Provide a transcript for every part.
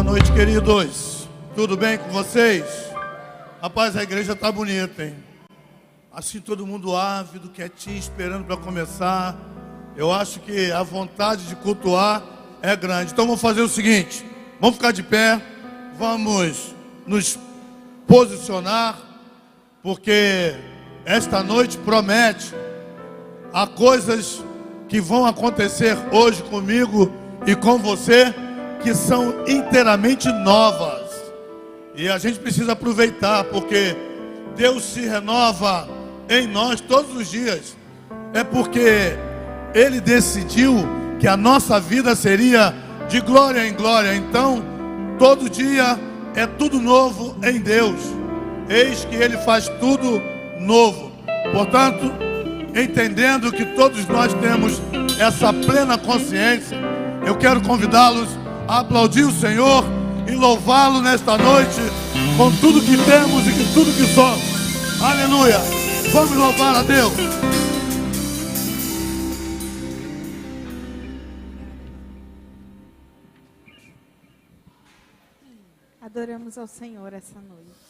noite, queridos. Tudo bem com vocês? Rapaz, a igreja está bonita, hein? Assim, todo mundo ávido, quietinho, esperando para começar. Eu acho que a vontade de cultuar é grande. Então vamos fazer o seguinte: vamos ficar de pé, vamos nos posicionar, porque esta noite promete. Há coisas que vão acontecer hoje comigo e com você que são inteiramente novas. E a gente precisa aproveitar, porque Deus se renova em nós todos os dias. É porque Ele decidiu que a nossa vida seria de glória em glória. Então, todo dia é tudo novo em Deus. Eis que Ele faz tudo novo. Portanto, entendendo que todos nós temos essa plena consciência, eu quero convidá-los a aplaudir o Senhor e louvá-lo nesta noite com tudo que temos e com tudo que somos. Aleluia! Vamos louvar a Deus. Adoramos ao Senhor essa noite.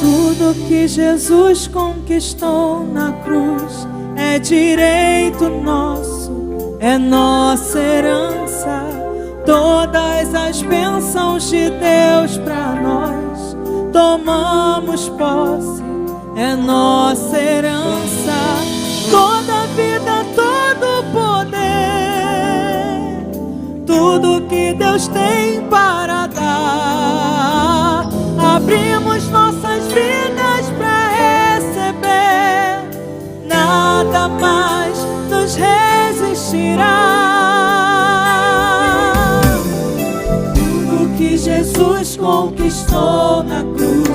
Tudo que Jesus conquistou na cruz é direito nosso, é nossa herança. Todas as bênçãos de Deus para nós tomamos posse, é nossa herança. Toda vida, todo poder, tudo que Deus tem para dar, abrimos nossas vidas para receber, nada mais nos resistirá. Tudo que Jesus conquistou na cruz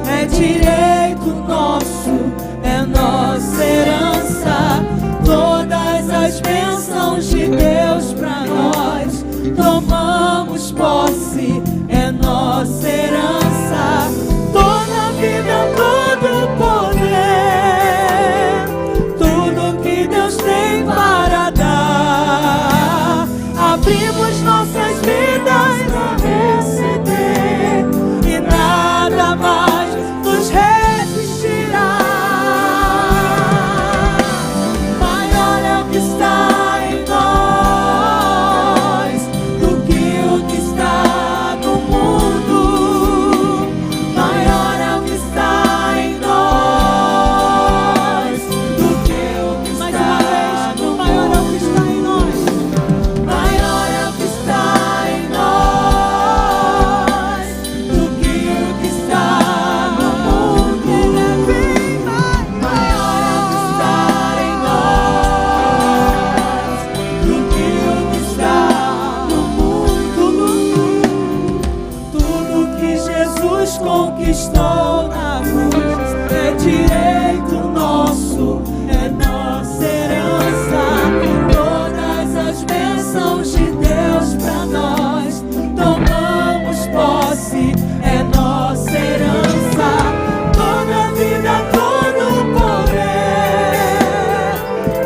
é direito nosso, é nossa herança. Todas as bênçãos de Deus para nós tomamos posse, é nossa herança. Toda vida, todo poder, tudo que Deus tem para dar, abrimos nossas vidas para receber, e nada mais nos resistirá. Maior é o que está em nós do que o que está no mundo. Maior é o que está em nós do que o que está no mundo. Maior é o que está em nós. Maior é o que está em nós do que o que está no mundo. Maior é o que está em nós do que o que está no mundo. Tudo que Jesus conquistou na cruz é direito nosso, é nossa herança. Todas as bênçãos de Deus para nós tomamos posse, é nossa herança. Toda vida, todo poder,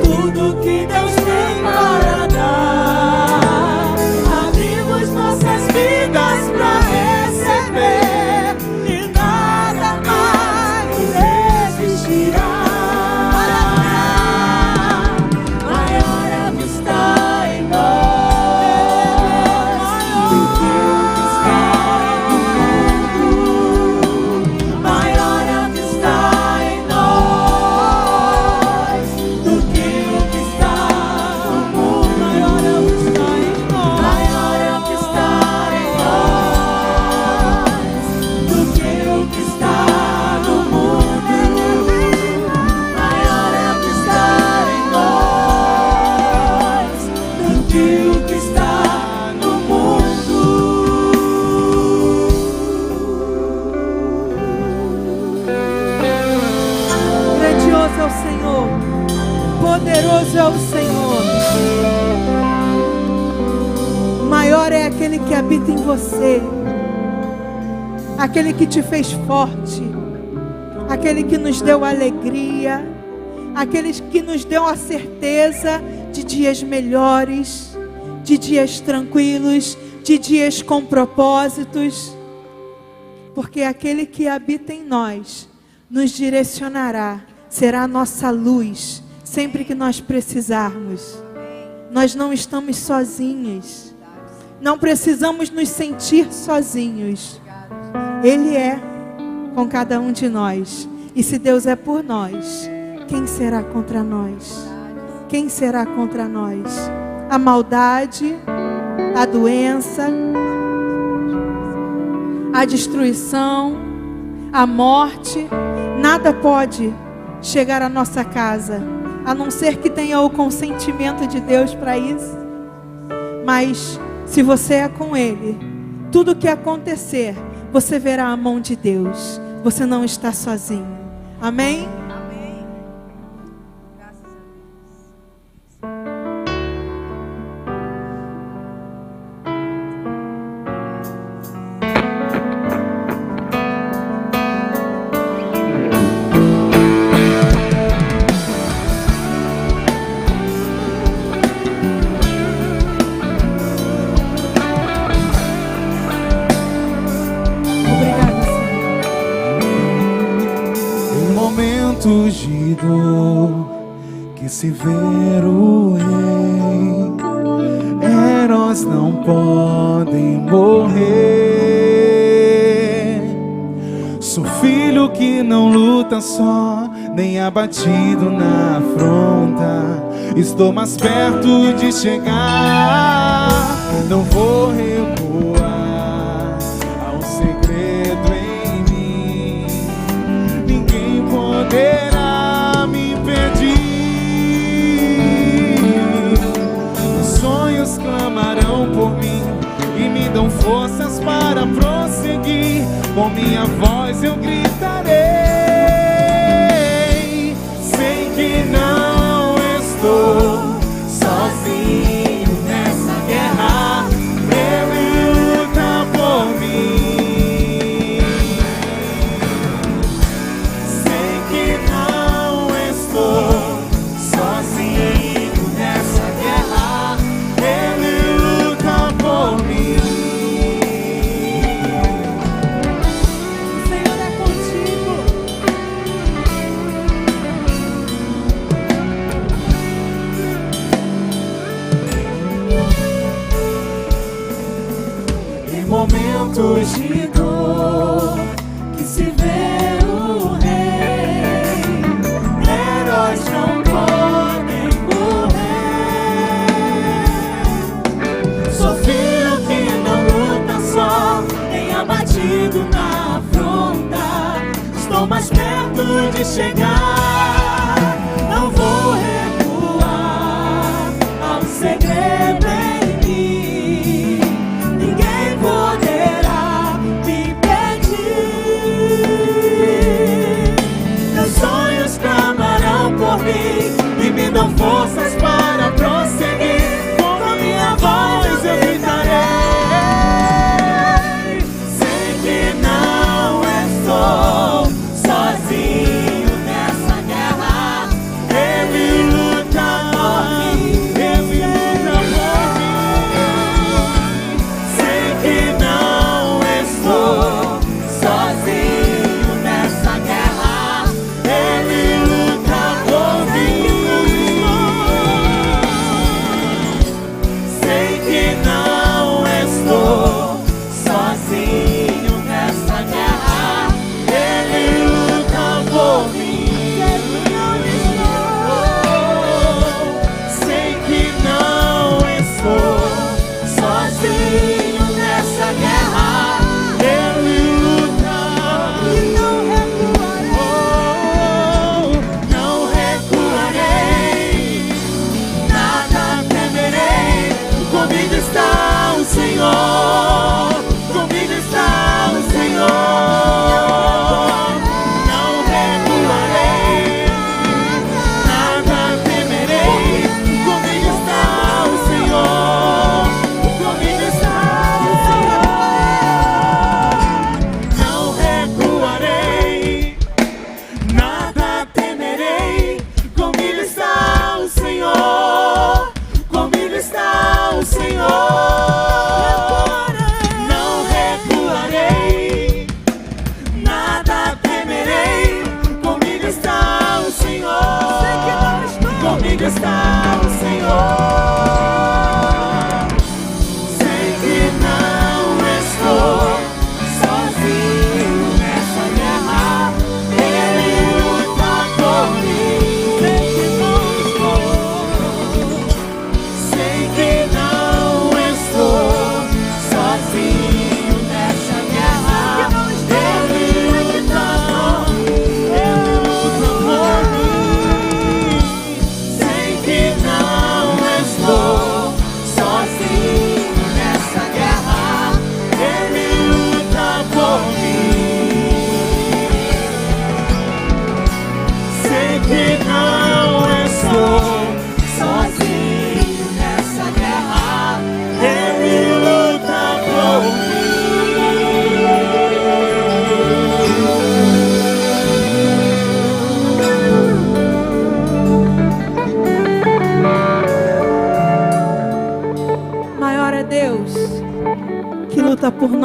tudo que Deus tem para dar, abrimos nossas vidas para receber, e nada mais resistirá. Maior é o que está em nós habita em você, aquele que te fez forte, aquele que nos deu alegria, aquele que nos deu a certeza de dias melhores, de dias tranquilos, de dias com propósitos, porque aquele que habita em nós nos direcionará, será a nossa luz, sempre que nós precisarmos. Nós não estamos sozinhos, não precisamos nos sentir sozinhos. Ele é com cada um de nós, e se Deus é por nós, quem será contra nós? Quem será contra nós? A maldade, a doença, a destruição, a morte, nada pode chegar à nossa casa, a não ser que tenha o consentimento de Deus para isso. Mas se você é com Ele, tudo que acontecer, você verá a mão de Deus. Você não está sozinho. Amém? Amém. Graças a Deus. Obrigada, Senhor. Em momentos de dor que se ver o rei, heróis não podem morrer. Sou filho que não luta só, nem abatido na afronta. Estou mais perto de chegar, não vou recuar. Há um segredo em mim, ninguém poderá me impedir. Os sonhos clamarão por mim e me dão forças para prosseguir. Com minha voz eu gritarei. Sei que não estou sozinho nessa guerra. Ele luta por mim. Sei que não estou sozinho nessa guerra. Ele luta por mim. O Senhor é contigo. Em momentos de dor que se vê o rei, heróis não podem morrer. Sou filho que não luta só, nem abatido na afronta. Estou mais perto de chegar, não vou recuar. Há um segredo em mim, ninguém poderá me impedir. Meus sonhos clamarão por mim e me dão forças para prosseguir. Com a minha voz eu gritarei. Sei que não estou sozinho nessa guerra.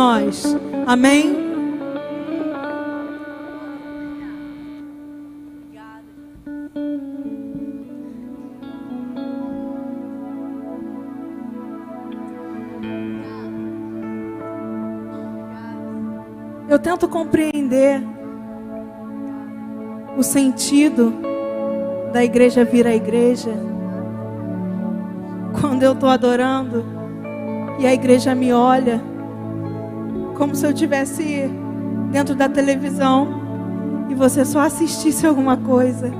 nós. Amém? Eu tento compreender o sentido da igreja vir à igreja quando eu estou adorando e a igreja me olha como se eu estivesse dentro da televisão e você só assistisse alguma coisa.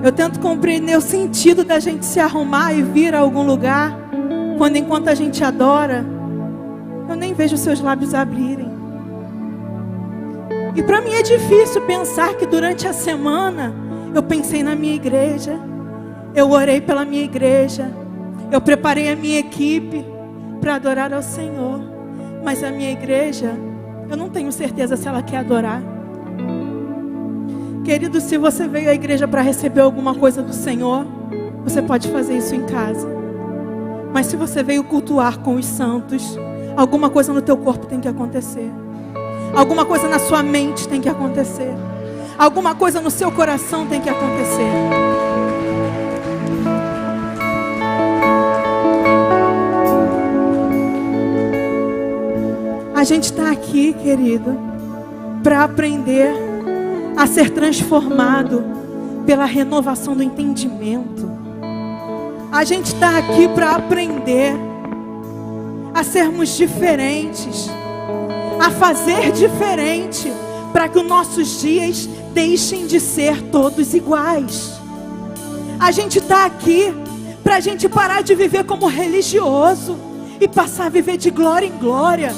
Eu tento compreender o sentido da gente se arrumar e vir a algum lugar quando enquanto a gente adora eu nem vejo seus lábios abrirem. E para mim é difícil pensar que durante a semana eu pensei na minha igreja, eu orei pela minha igreja, eu preparei a minha equipe para adorar ao Senhor. Mas a minha igreja, eu não tenho certeza se ela quer adorar. Querido, se você veio à igreja para receber alguma coisa do Senhor, você pode fazer isso em casa. Mas se você veio cultuar com os santos, alguma coisa no teu corpo tem que acontecer. Alguma coisa na sua mente tem que acontecer. Alguma coisa no seu coração tem que acontecer. A gente está aqui, querido, para aprender a ser transformado pela renovação do entendimento. A gente está aqui para aprender a sermos diferentes, a fazer diferente, para que os nossos dias deixem de ser todos iguais. A gente está aqui para a gente parar de viver como religioso e passar a viver de glória em glória.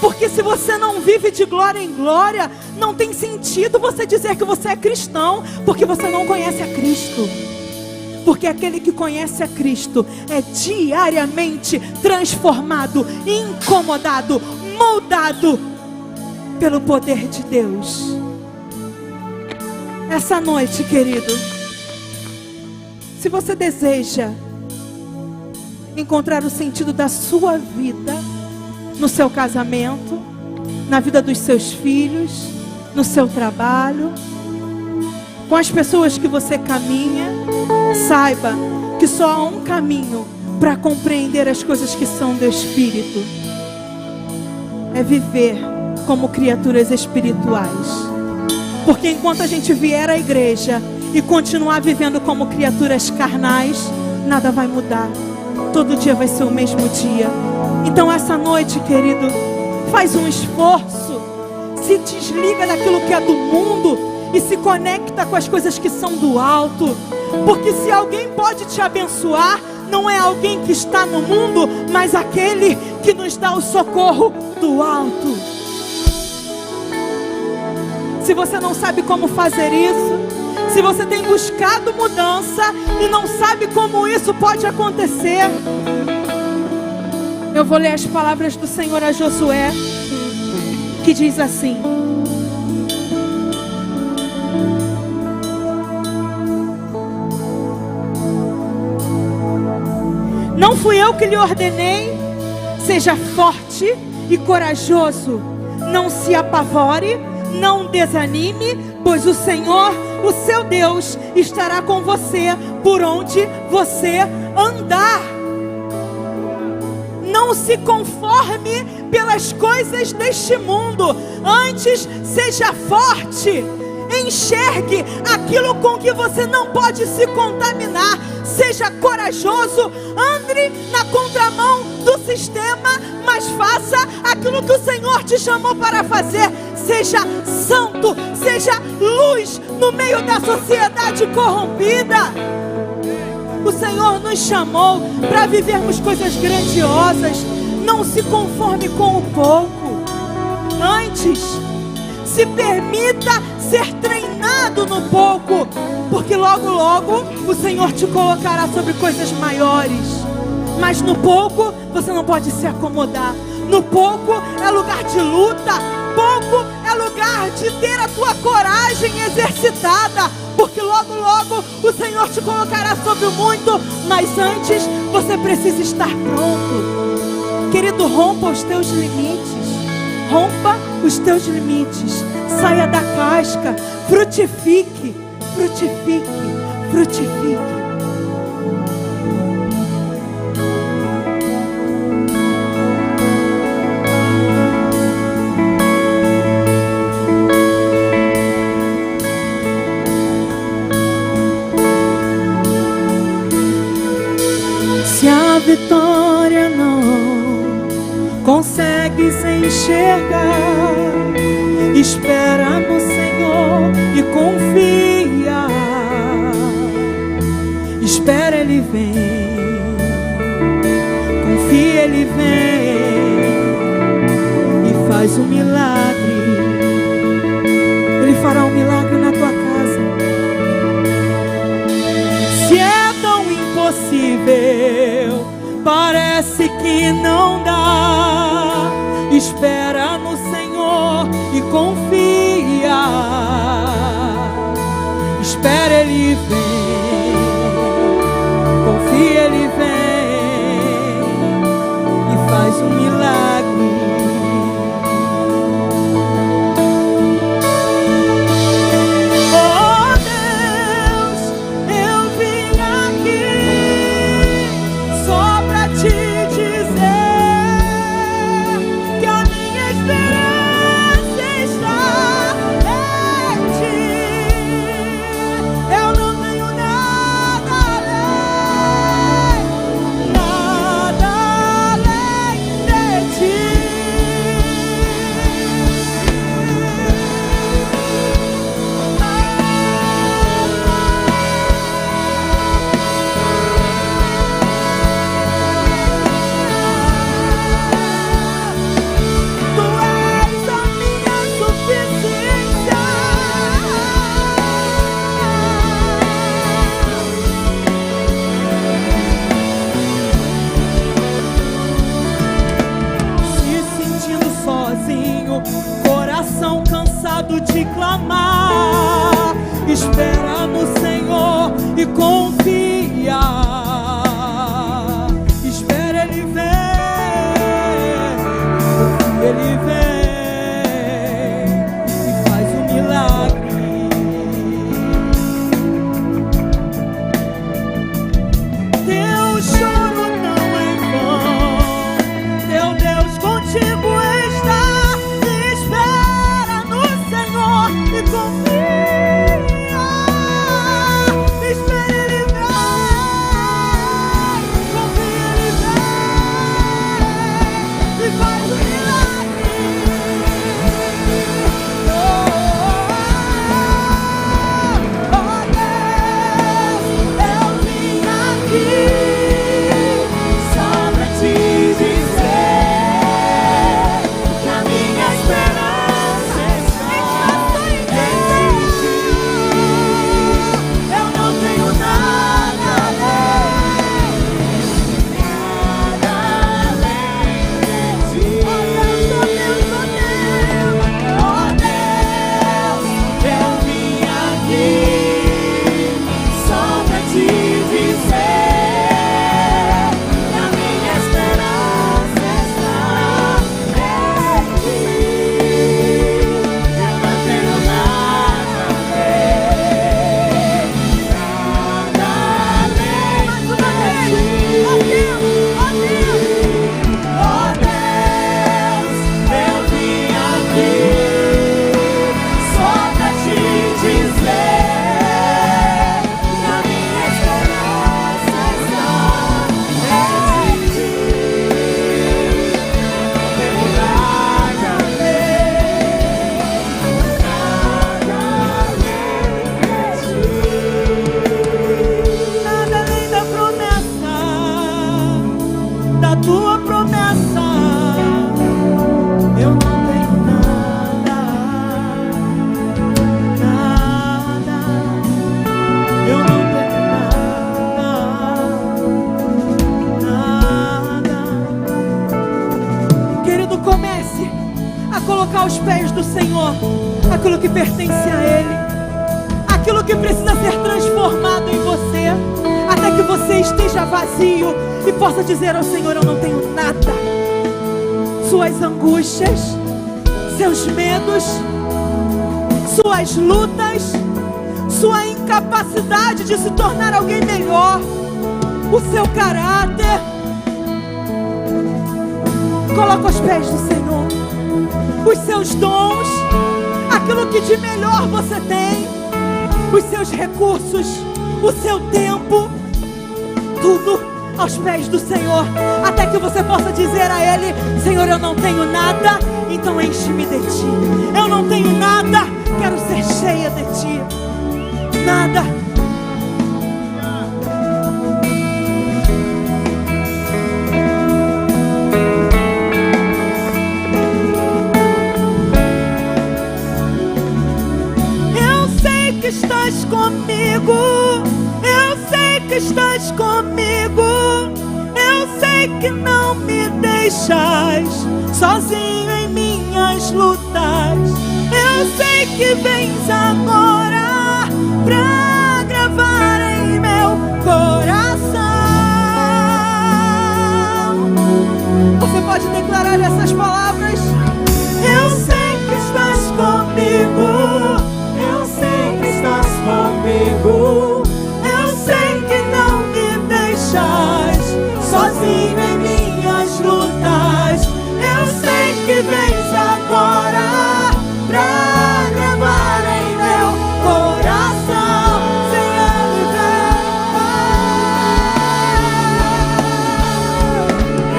Porque se você não vive de glória em glória, não tem sentido você dizer que você é cristão, porque você não conhece a Cristo. Porque aquele que conhece a Cristo é diariamente transformado, incomodado, moldado pelo poder de Deus. Essa noite, querido, se você deseja encontrar o sentido da sua vida, no seu casamento, na vida dos seus filhos, no seu trabalho, com as pessoas que você caminha, saiba que só há um caminho para compreender as coisas que são do Espírito. É viver como criaturas espirituais. Porque enquanto a gente vier à igreja e continuar vivendo como criaturas carnais, nada vai mudar. Todo dia vai ser o mesmo dia. Então essa noite, querido, faz um esforço, se desliga daquilo que é do mundo e se conecta com as coisas que são do alto. Porque se alguém pode te abençoar, não é alguém que está no mundo, mas aquele que nos dá o socorro do alto. Se você não sabe como fazer isso, se você tem buscado mudança e não sabe como isso pode acontecer, eu vou ler as palavras do Senhor a Josué, que diz assim: não fui eu que lhe ordenei, seja forte e corajoso, não se apavore, não desanime, pois o Senhor, o seu Deus, estará com você por onde você andar. Não se conforme pelas coisas deste mundo, antes seja forte, enxergue aquilo com que você não pode se contaminar, seja corajoso, ande na contramão do sistema, mas faça aquilo que o Senhor te chamou para fazer. Seja santo, seja luz no meio da sociedade corrompida. O Senhor nos chamou para vivermos coisas grandiosas. Não se conforme com o pouco. Antes, se permita ser treinado no pouco, porque logo, logo o Senhor te colocará sobre coisas maiores. Mas no pouco você não pode se acomodar. No pouco é lugar de luta. Pouco é lugar de ter a tua coragem exercitada, porque logo, logo o Senhor te colocará sobre o muito. Mas antes você precisa estar pronto. Querido, rompa os teus limites. Rompa os teus limites. Saia da casca. Frutifique. Frutifique. Frutifique. Se a vitória não consegues enxergar, espera no Senhor e confia. Espera, Ele vem. Confia, Ele vem e faz um milagre. Ele fará um milagre na tua casa. Se é tão impossível, parece que não dá, espera no Senhor e confia. Espera, Ele vem. Confia, Ele vem e faz um milagre. Oh Deus, eu vim aqui só pra te dizer que a minha esperança está em ti. Eu não tenho nada além de ti. Tu és a minha suficiência. Se sentindo sozinho, coração cansado de clamar, espera no Senhor e confia. Espera, Ele vem. Confia, Ele vem e faz um milagre. Teu choro não é em vão. Teu Deus contigo está. Espera no Senhor e confia. Espera, Ele vem. Confia, Ele vem e faz um milagre. Oh, Deus, eu vim aqui só pra te dizer que a minha esperança está em ti. Eu não tenho nada além de ti. Oh Deus, oh Deus, oh Deus, oh Deus, eu vim aqui só pra te dizer que a minha esperança está em ti. Eu não tenho nada além de ti. Oh Deus, oh Deus, eu vim aqui só pra te dizer que a minha esperança está em ti. Não tenho nada além da promessa, da tua promessa. Eu não tenho nada. Eu não tenho nada. Querido, comece a colocar aos pés do Senhor aquilo que pertence a Ele, aquilo que precisa ser transformado em você, até que você esteja vazio e possa dizer ao Senhor: eu não tenho nada. suas angústias, seus medos, suas lutas, sua incapacidade de se tornar alguém melhor, o seu caráter. Coloca aos pés do Senhor os seus dons, aquilo que de melhor você tem, os seus recursos, o seu tempo, tudo aos pés do Senhor, até que você possa dizer a Ele: Senhor, eu não tenho nada, então enche-me de Ti. Eu não tenho nada, quero ser cheia de Ti. Nada. Estás comigo, eu sei que estás comigo, eu sei que não me deixas sozinho em minhas lutas. Eu sei que vens agora pra gravar em meu coração. Você pode declarar essas palavras? Eu sei que estás comigo, eu sei que estás comigo, eu sei que não me deixas sozinho em minhas lutas. Eu sei que vens agora pra gravar em meu coração. Sem Ele vem.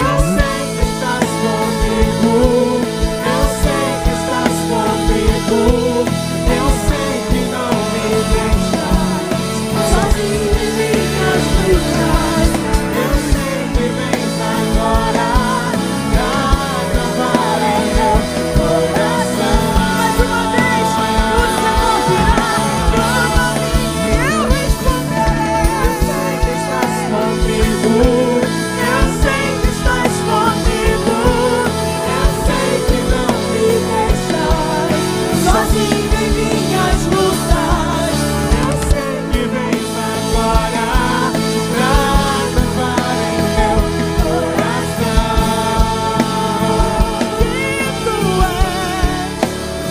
Eu sei que estás comigo, eu sei que estás comigo, eu sei que não me deixas sozinho em minhas lutas. Eu sei que vens agora pra gravar em meu coração. Mais uma vez, o Senhor virá, clama-me e eu responderei. Eu sei que estás comigo, eu sei que estás comigo, eu sei que não me deixas sozinho em minhas lutas. Eu sei que vens agora pra gravar em meu coração. Que Tu és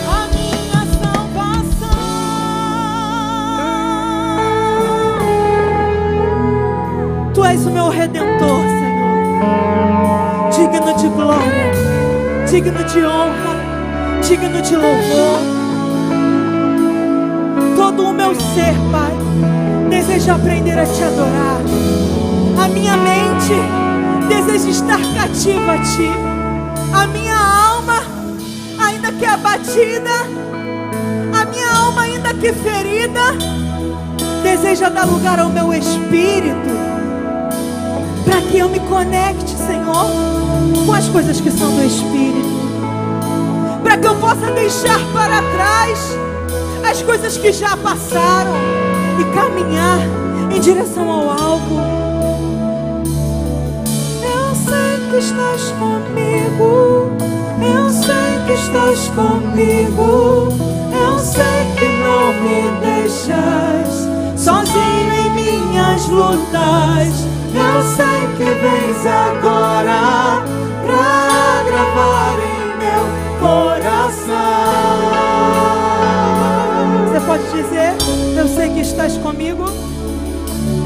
a minha salvação. Tu és o meu Redentor, Senhor, digno de glória, digno de honra, digno de louvor. Todo o meu ser, Pai, deseja aprender a Te adorar. A minha mente deseja estar cativa a Ti. A minha alma, ainda que abatida, a minha alma, ainda que ferida, deseja dar lugar ao meu espírito, para que eu me conecte, Senhor, com as coisas que são do Espírito, para que eu possa deixar para trás as coisas que já passaram e caminhar em direção ao alvo. Eu sei que estás comigo, eu sei que estás comigo, eu sei que não me deixas sozinho em minhas lutas. Eu sei que vens agora pra gravar em meu coração. Você pode dizer: eu sei que estás comigo.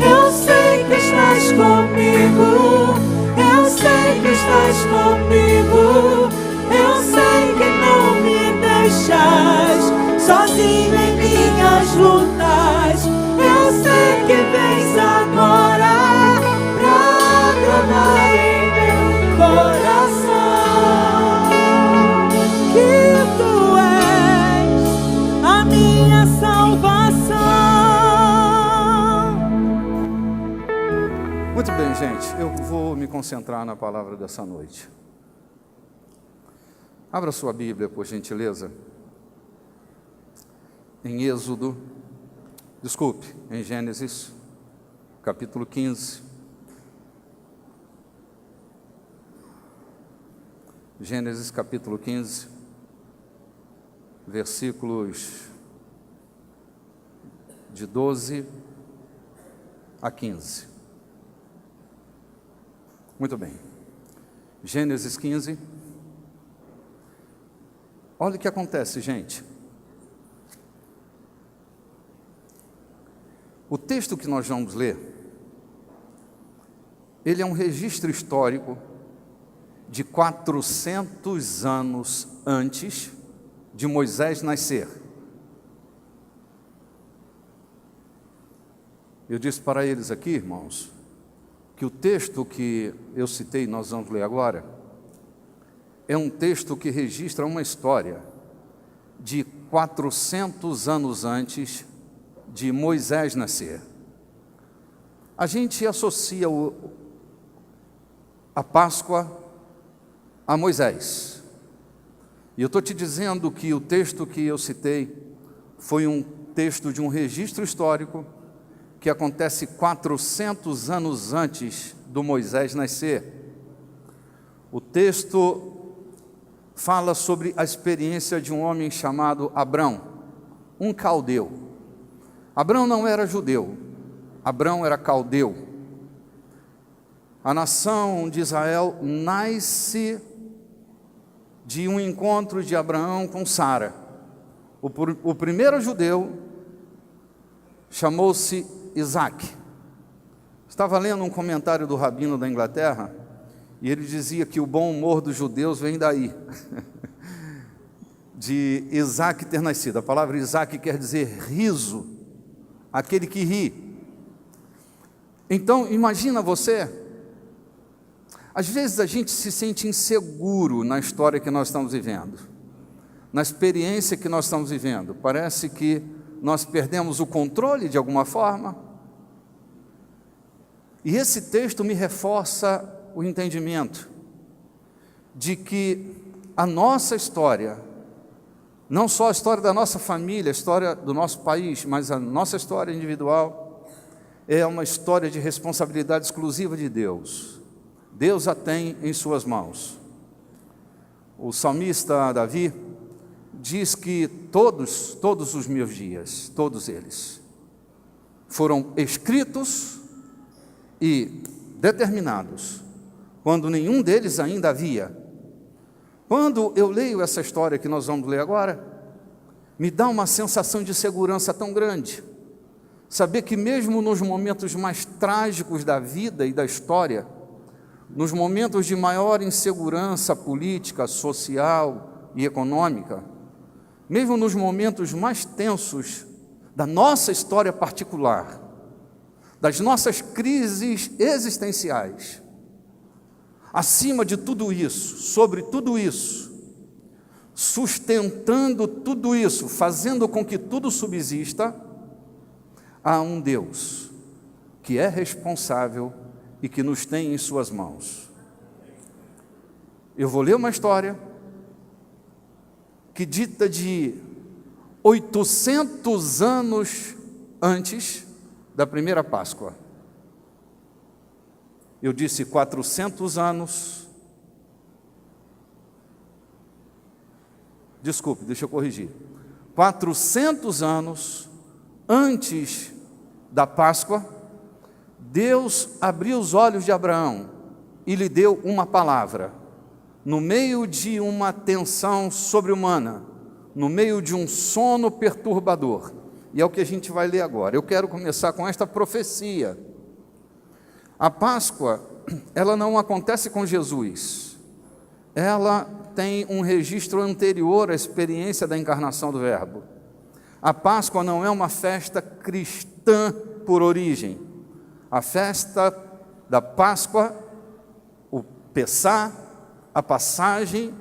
Eu sei que estás comigo, eu sei que estás comigo, eu sei que não me deixas sozinho em minhas lutas. Eu sei que vens agora pra gravar em meu coração. Que Tu és a minha salvação. Muito bem, gente, eu vou me concentrar na palavra dessa noite. Abra sua Bíblia, por gentileza, em em Gênesis, capítulo 15. Gênesis, capítulo 15, versículos de 12 a 15. Muito bem. Gênesis 15, Olha o que acontece, gente. O texto que nós vamos ler, ele é um registro histórico de 400 anos antes de Moisés nascer. Eu disse para eles aqui, irmãos, que o texto que eu citei, nós vamos ler agora, é um texto que registra uma história de 400 anos antes de Moisés nascer. A gente associa a Páscoa a Moisés. E eu estou te dizendo que o texto que eu citei foi um texto de um registro histórico que acontece 400 anos antes do Moisés nascer. O texto fala sobre a experiência de um homem chamado Abrão, um caldeu. Abrão não era judeu, Abrão era caldeu. A nação de Israel nasce de um encontro de Abraão com Sara. O primeiro judeu chamou-se Isaac. Estava lendo um comentário do rabino da Inglaterra, e ele dizia que o bom humor dos judeus vem daí, de Isaac ter nascido. A palavra Isaac quer dizer riso, aquele que ri. Então, imagina você, às vezes a gente se sente inseguro na história que nós estamos vivendo, na experiência que nós estamos vivendo. Parece que nós perdemos o controle de alguma forma. E esse texto me reforça o entendimento de que a nossa história, não só a história da nossa família, a história do nosso país, mas a nossa história individual, é uma história de responsabilidade exclusiva de Deus. Deus a tem em suas mãos. O salmista Davi diz que todos os meus dias, todos eles, foram escritos e determinados, quando nenhum deles ainda havia. Quando eu leio essa história que nós vamos ler agora, me dá uma sensação de segurança tão grande. Saber que mesmo nos momentos mais trágicos da vida e da história, nos momentos de maior insegurança política, social e econômica, mesmo nos momentos mais tensos da nossa história particular, das nossas crises existenciais, acima de tudo isso, sobre tudo isso, sustentando tudo isso, fazendo com que tudo subsista, há um Deus que é responsável e que nos tem em suas mãos. Eu vou ler uma história que dita de 800 anos antes da primeira Páscoa. Eu disse 400 anos. Desculpe, deixa eu corrigir. 400 anos antes da Páscoa, Deus abriu os olhos de Abraão e lhe deu uma palavra, no meio de uma tensão sobre-humana, no meio de um sono perturbador. E é o que a gente vai ler agora. Eu quero começar com esta profecia. A Páscoa, ela não acontece com Jesus. Ela tem um registro anterior à experiência da encarnação do Verbo. A Páscoa não é uma festa cristã por origem. A festa da Páscoa, o Pessá, a passagem,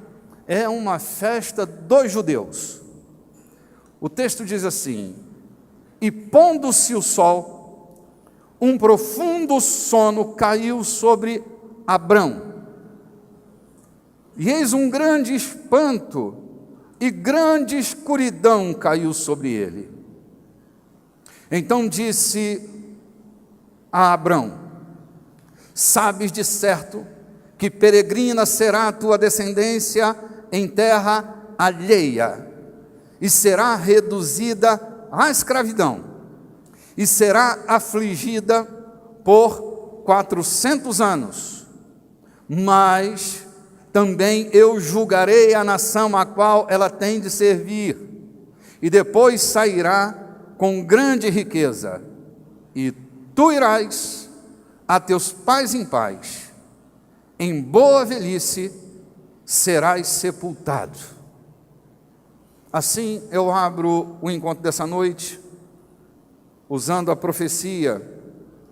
é uma festa dos judeus. O texto diz assim: e pondo-se o sol, um profundo sono caiu sobre Abrão. E eis um grande espanto e grande escuridão caiu sobre ele. Então disse a Abrão: sabes de certo que peregrina será a tua descendência em terra alheia, e será reduzida à escravidão, e será afligida por 400 anos. Mas também eu julgarei a nação a qual ela tem de servir, e depois sairá com grande riqueza, e tu irás a teus pais em paz, em boa velhice serás sepultado. Assim eu abro o encontro dessa noite, usando a profecia,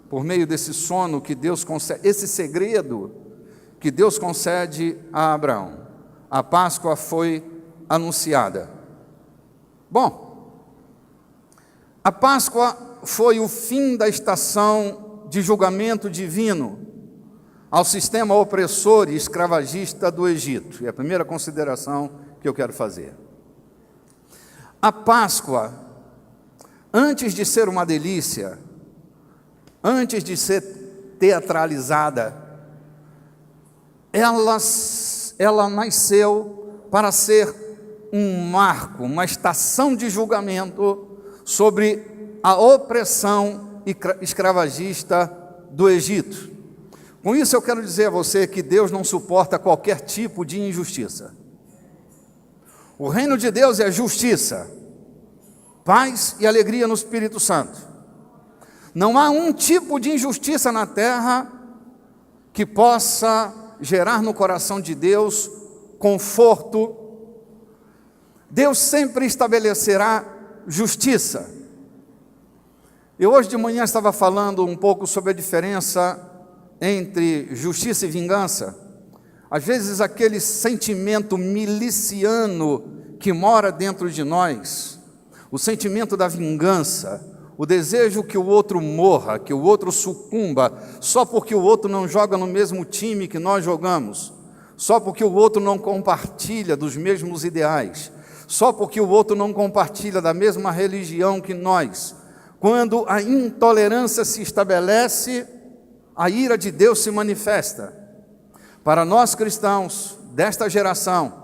por meio desse sono que Deus concede, esse segredo que Deus concede a Abraão. A Páscoa foi anunciada. Bom, a Páscoa foi o fim da estação de julgamento divino ao sistema opressor e escravagista do Egito. É a primeira consideração que eu quero fazer. A Páscoa, antes de ser uma delícia, antes de ser teatralizada, ela nasceu para ser um marco, uma estação de julgamento sobre a opressão escravagista do Egito. Com isso eu quero dizer a você que Deus não suporta qualquer tipo de injustiça. O reino de Deus é justiça, paz e alegria no Espírito Santo. Não há um tipo de injustiça na terra que possa gerar no coração de Deus conforto. Deus sempre estabelecerá justiça. Eu hoje de manhã estava falando um pouco sobre a diferença entre justiça e vingança. Às vezes aquele sentimento miliciano que mora dentro de nós, o sentimento da vingança, o desejo que o outro morra, que o outro sucumba, só porque o outro não joga no mesmo time que nós jogamos, só porque o outro não compartilha dos mesmos ideais, só porque o outro não compartilha da mesma religião que nós. Quando a intolerância se estabelece, a ira de Deus se manifesta. Para nós cristãos desta geração,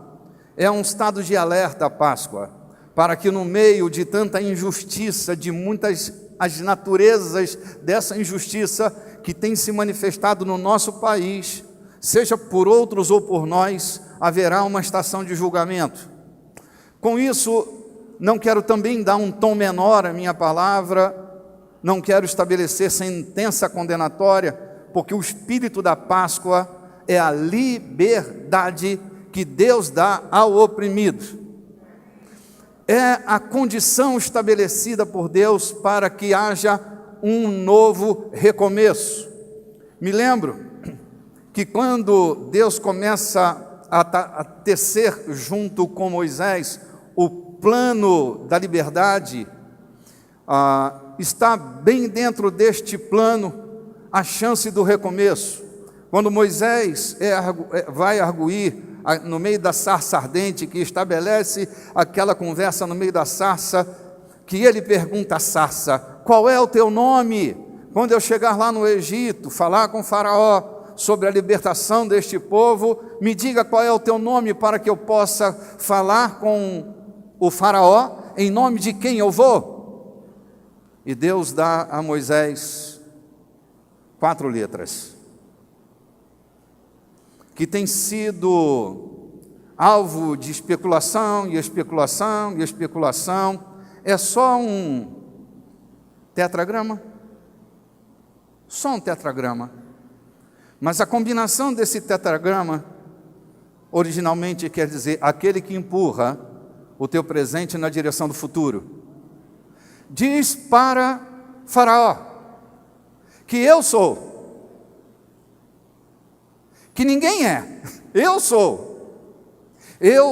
é um estado de alerta a Páscoa, para que no meio de tanta injustiça, de muitas as naturezas dessa injustiça que tem se manifestado no nosso país, seja por outros ou por nós, haverá uma estação de julgamento. Com isso, não quero também dar um tom menor à minha palavra, não quero estabelecer sentença condenatória, porque o espírito da Páscoa é a liberdade que Deus dá ao oprimido. É a condição estabelecida por Deus para que haja um novo recomeço. Me lembro que quando Deus começa a tecer junto com Moisés o plano da liberdade, está bem dentro deste plano a chance do recomeço. Quando Moisés vai arguir no meio da sarça ardente, que estabelece aquela conversa no meio da sarça, que ele pergunta à sarça: qual é o teu nome? Quando eu chegar lá no Egito, falar com Faraó sobre a libertação deste povo, me diga qual é o teu nome, para que eu possa falar com o Faraó, em nome de quem eu vou. E Deus dá a Moisés 4 letras, que tem sido alvo de especulação, e especulação, e especulação. É só um tetragrama? Só um tetragrama. Mas a combinação desse tetragrama, originalmente quer dizer aquele que empurra o teu presente na direção do futuro. Diz para Faraó que eu sou, que ninguém é, eu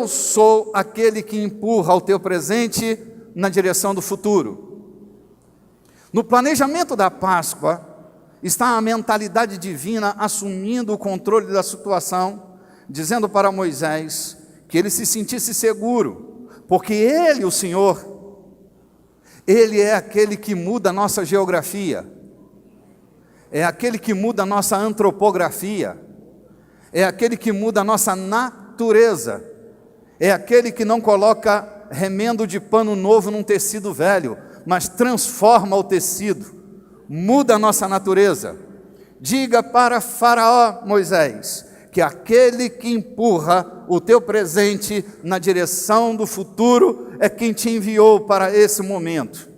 sou aquele que empurra o teu presente na direção do futuro. No planejamento da Páscoa está a mentalidade divina assumindo o controle da situação, dizendo para Moisés que ele se sentisse seguro, porque ele, o Senhor, ele é aquele que muda a nossa geografia, é aquele que muda a nossa antropografia, é aquele que muda a nossa natureza, é aquele que não coloca remendo de pano novo num tecido velho, mas transforma o tecido, muda a nossa natureza. Diga para Faraó, Moisés, que aquele que empurra o teu presente na direção do futuro é quem te enviou para esse momento.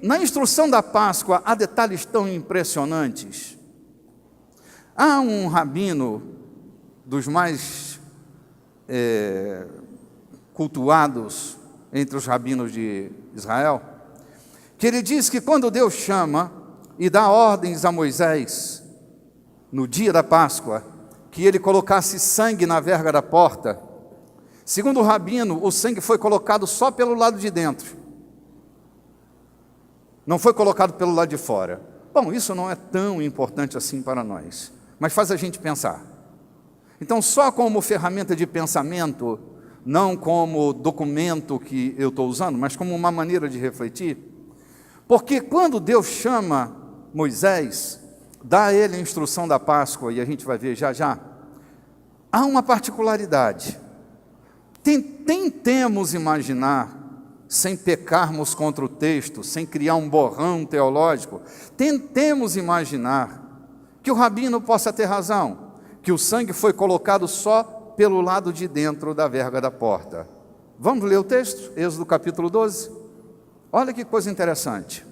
Na instrução da Páscoa há detalhes tão impressionantes. Há um rabino dos mais cultuados entre os rabinos de Israel, que ele diz que quando Deus chama e dá ordens a Moisés, no dia da Páscoa, que ele colocasse sangue na verga da porta, segundo o rabino, o sangue foi colocado só pelo lado de dentro, não foi colocado pelo lado de fora. Bom, isso não é tão importante assim para nós, mas faz a gente pensar. Então, só como ferramenta de pensamento, não como documento que eu estou usando, mas como uma maneira de refletir, porque quando Deus chama Moisés, dá a ele a instrução da Páscoa, e a gente vai ver já já, há uma particularidade. Tentemos imaginar, sem pecarmos contra o texto, sem criar um borrão teológico, tentemos imaginar que o rabino possa ter razão, que o sangue foi colocado só pelo lado de dentro da verga da porta. Vamos ler o texto? Êxodo capítulo 12. Olha que coisa interessante.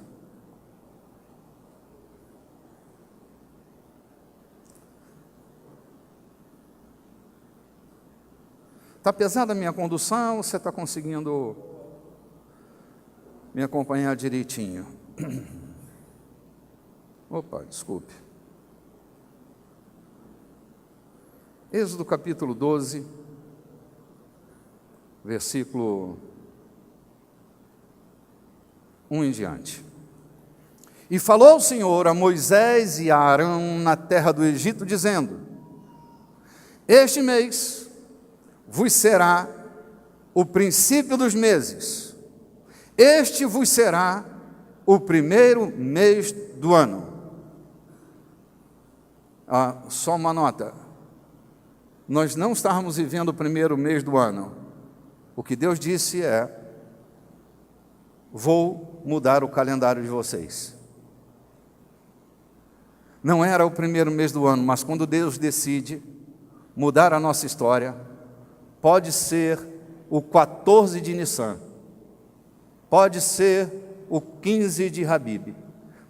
Está pesada a minha condução, ou você está conseguindo me acompanhar direitinho? Opa, desculpe. Êxodo capítulo 12, versículo 1 em diante. E falou o Senhor a Moisés e a Arão na terra do Egito, dizendo: este mês vos será o princípio dos meses, este vos será o primeiro mês do ano. Só uma nota, nós não estávamos vivendo o primeiro mês do ano. O que Deus disse é: vou mudar o calendário de vocês. Não era o primeiro mês do ano, mas quando Deus decide mudar a nossa história, pode ser o 14 de Nissan, pode ser o 15 de Habib.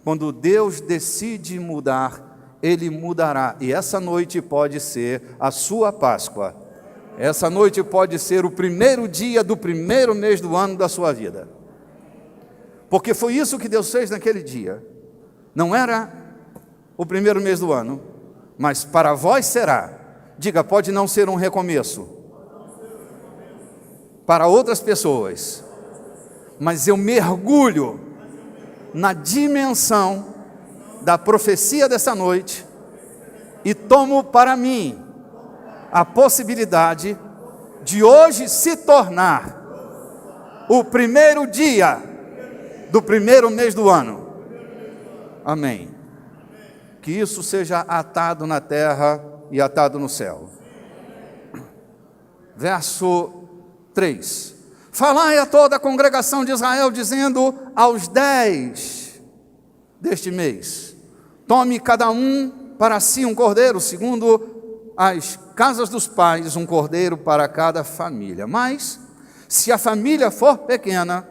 Quando Deus decide mudar, Ele mudará. E essa noite pode ser a sua Páscoa. Essa noite pode ser o primeiro dia do primeiro mês do ano da sua vida. Porque foi isso que Deus fez naquele dia. Não era o primeiro mês do ano, mas para vós será. Diga, pode não ser um recomeço para outras pessoas, mas eu mergulho na dimensão da profecia dessa noite e tomo para mim a possibilidade de hoje se tornar o primeiro dia do primeiro mês do ano. Amém. Que isso seja atado na terra e atado no céu. Verso 3. Falai a toda a congregação de Israel, dizendo: aos 10 deste mês, tome cada um para si um cordeiro, segundo as casas dos pais, um cordeiro para cada família. Mas, se a família for pequena,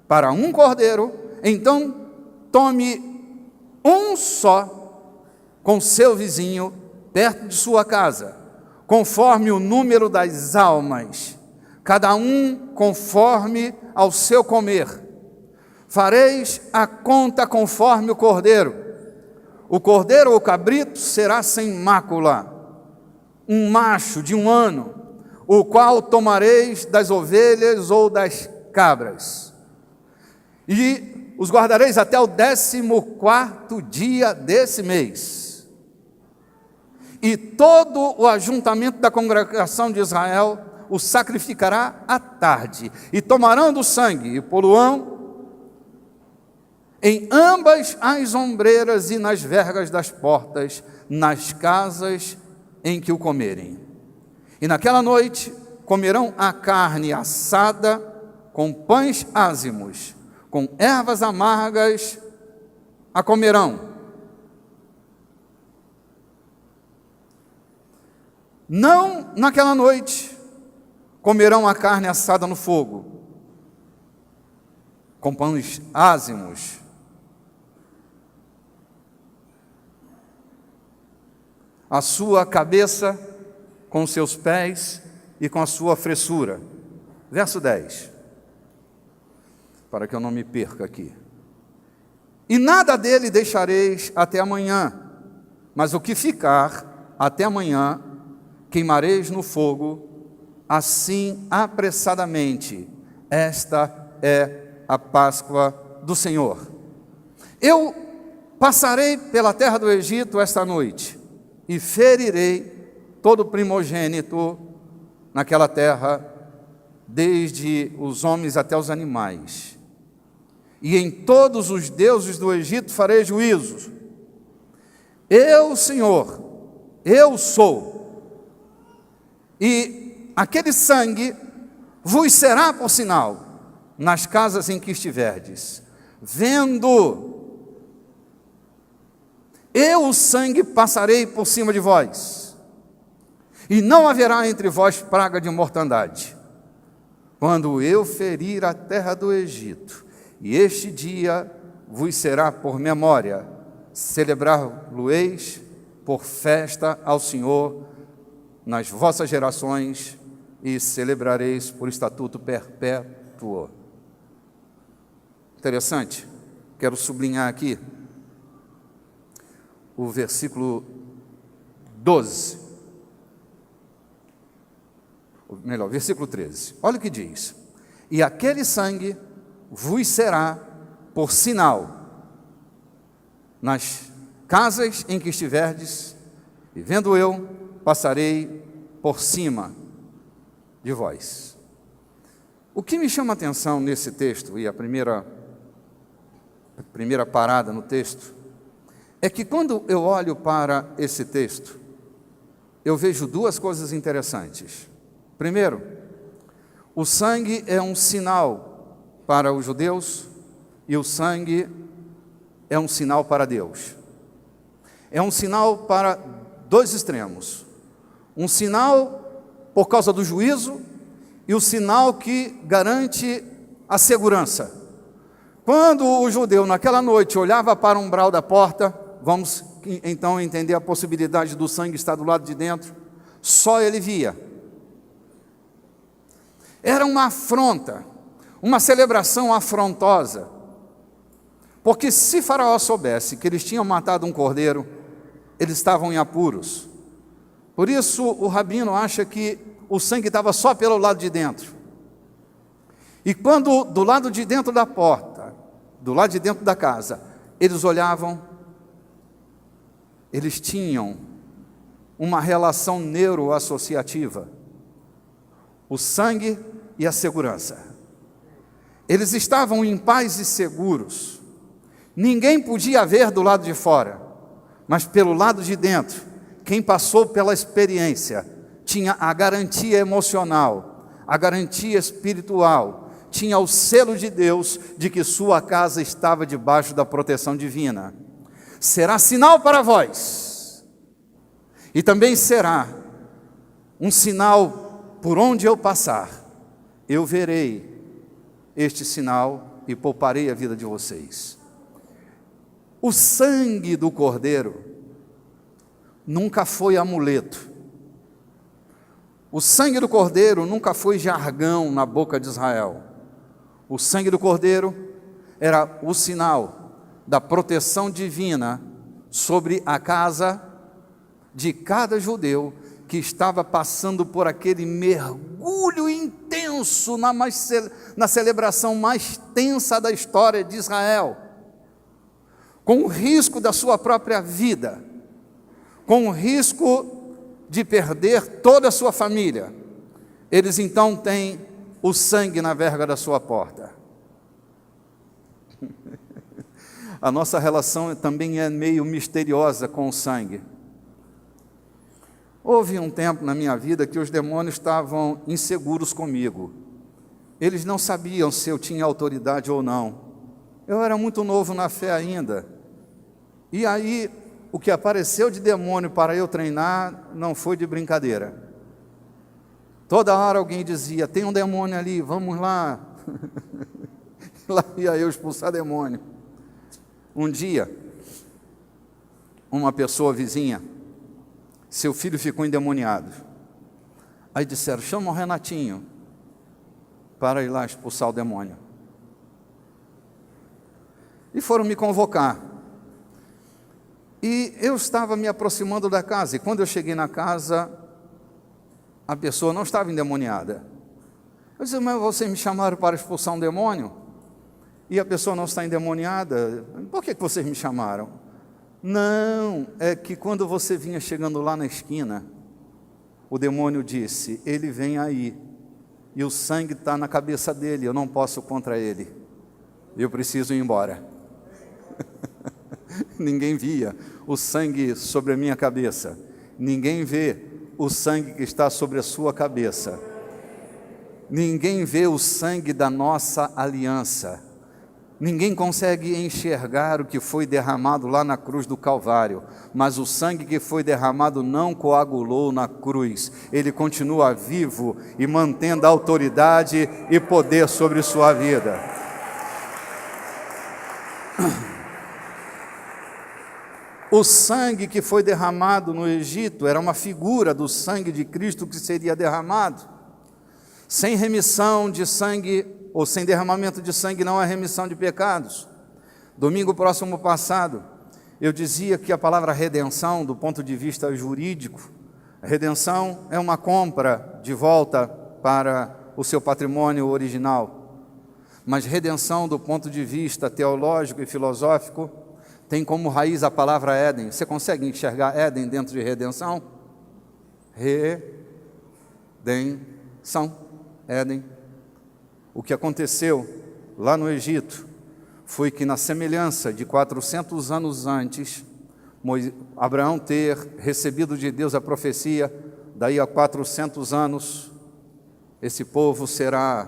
para um cordeiro, então tome um só com seu vizinho, perto de sua casa, conforme o número das almas, cada um conforme ao seu comer. Fareis a conta conforme o cordeiro. O cordeiro ou cabrito será sem mácula, um macho de 1 ano, o qual tomareis das ovelhas ou das cabras. E os guardareis até o 14º dia desse mês. E todo o ajuntamento da congregação de Israel o sacrificará à tarde, e tomarão do sangue e poluão em ambas as ombreiras e nas vergas das portas, nas casas em que o comerem. E naquela noite comerão a carne assada com pães ázimos, com ervas amargas a comerão. Não naquela noite comerão a carne assada no fogo, com pães ázimos. A sua cabeça com seus pés e com a sua fressura. Verso 10. Para que eu não me perca aqui. E nada dele deixareis até amanhã, mas o que ficar até amanhã queimareis no fogo, assim apressadamente. Esta é a Páscoa do Senhor. Eu passarei pela terra do Egito esta noite, e ferirei todo primogênito naquela terra, desde os homens até os animais. E em todos os deuses do Egito farei juízos. Eu, Senhor, eu sou. E aquele sangue vos será por sinal nas casas em que estiverdes. Vendo eu o sangue passarei por cima de vós, e não haverá entre vós praga de mortandade, quando eu ferir a terra do Egito, e este dia vos será por memória, celebrar-lo-eis por festa ao Senhor nas vossas gerações, e celebrareis por estatuto perpétuo. Interessante, quero sublinhar aqui o versículo 12, ou melhor, versículo 13. Olha o que diz: e aquele sangue vos será por sinal nas casas em que estiverdes, e vendo eu, passarei por cima de vós. O que me chama a atenção nesse texto, e a primeira parada no texto, é que quando eu olho para esse texto, eu vejo duas coisas interessantes. Primeiro, o sangue é um sinal para os judeus e o sangue é um sinal para Deus. É um sinal para dois extremos. Um sinal por causa do juízo e o sinal que garante a segurança. Quando o judeu naquela noite olhava para o umbral da porta, vamos então entender a possibilidade do sangue estar do lado de dentro, só ele via. Era uma afronta, uma celebração afrontosa, porque se Faraó soubesse que eles tinham matado um cordeiro, eles estavam em apuros. Por isso o rabino acha que o sangue estava só pelo lado de dentro. E quando do lado de dentro da porta, do lado de dentro da casa, eles olhavam, eles tinham uma relação neuroassociativa, o sangue e a segurança. Eles estavam em paz e seguros. Ninguém podia ver do lado de fora, mas pelo lado de dentro, quem passou pela experiência tinha a garantia emocional, a garantia espiritual, tinha o selo de Deus de que sua casa estava debaixo da proteção divina. Será sinal para vós, e também será um sinal por onde eu passar, eu verei este sinal e pouparei a vida de vocês. O sangue do cordeiro nunca foi amuleto, o sangue do cordeiro nunca foi jargão na boca de Israel. O sangue do cordeiro era o sinal da proteção divina sobre a casa de cada judeu que estava passando por aquele mergulho intenso na celebração mais tensa da história de Israel, com o risco da sua própria vida, com o risco de perder toda a sua família. Eles então têm o sangue na verga da sua porta. A nossa relação também é meio misteriosa com o sangue. Houve um tempo na minha vida que os demônios estavam inseguros comigo. Eles não sabiam se eu tinha autoridade ou não. Eu era muito novo na fé ainda. E aí o que apareceu de demônio para eu treinar não foi de brincadeira. Toda hora alguém dizia, tem um demônio ali, vamos lá. Lá ia eu expulsar demônio. Um dia, uma pessoa vizinha, seu filho ficou endemoniado. Aí disseram, chama o Renatinho para ir lá expulsar o demônio. E foram me convocar. E eu estava me aproximando da casa, e quando eu cheguei na casa, a pessoa não estava endemoniada. Eu disse, mas vocês me chamaram para expulsar um demônio? E a pessoa não está endemoniada? Por que vocês me chamaram? Não, é que quando você vinha chegando lá na esquina, o demônio disse, ele vem aí, e o sangue está na cabeça dele, eu não posso contra ele, eu preciso ir embora. Ninguém via o sangue sobre a minha cabeça, ninguém vê o sangue que está sobre a sua cabeça, ninguém vê o sangue da nossa aliança, ninguém consegue enxergar o que foi derramado lá na cruz do Calvário, mas o sangue que foi derramado não coagulou na cruz, ele continua vivo e mantendo autoridade e poder sobre sua vida. O sangue que foi derramado no Egito era uma figura do sangue de Cristo que seria derramado. Sem remissão de sangue, ou sem derramamento de sangue, não há remissão de pecados. Domingo próximo passado, eu dizia que a palavra redenção, do ponto de vista jurídico, redenção é uma compra de volta para o seu patrimônio original. Mas redenção, do ponto de vista teológico e filosófico, tem como raiz a palavra Éden. Você consegue enxergar Éden dentro de redenção? Redenção, Éden. O que aconteceu lá no Egito foi que, na semelhança de 400 anos antes, Abraão ter recebido de Deus a profecia, daí a 400 anos, esse povo será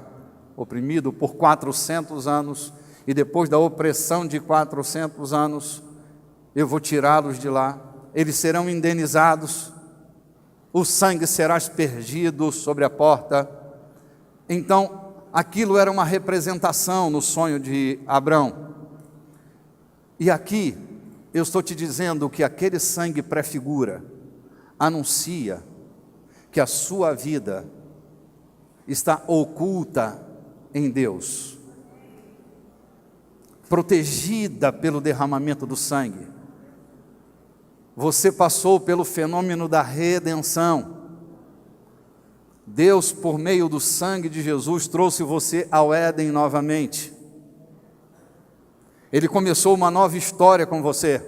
oprimido por 400 anos, e depois da opressão de 400 anos, eu vou tirá-los de lá, eles serão indenizados, o sangue será aspergido sobre a porta. Então, aquilo era uma representação no sonho de Abrão. E aqui, eu estou te dizendo que aquele sangue prefigura, anuncia que a sua vida está oculta em Deus, protegida pelo derramamento do sangue. Você passou pelo fenômeno da redenção. Deus, por meio do sangue de Jesus, trouxe você ao Éden novamente. Ele começou uma nova história com você.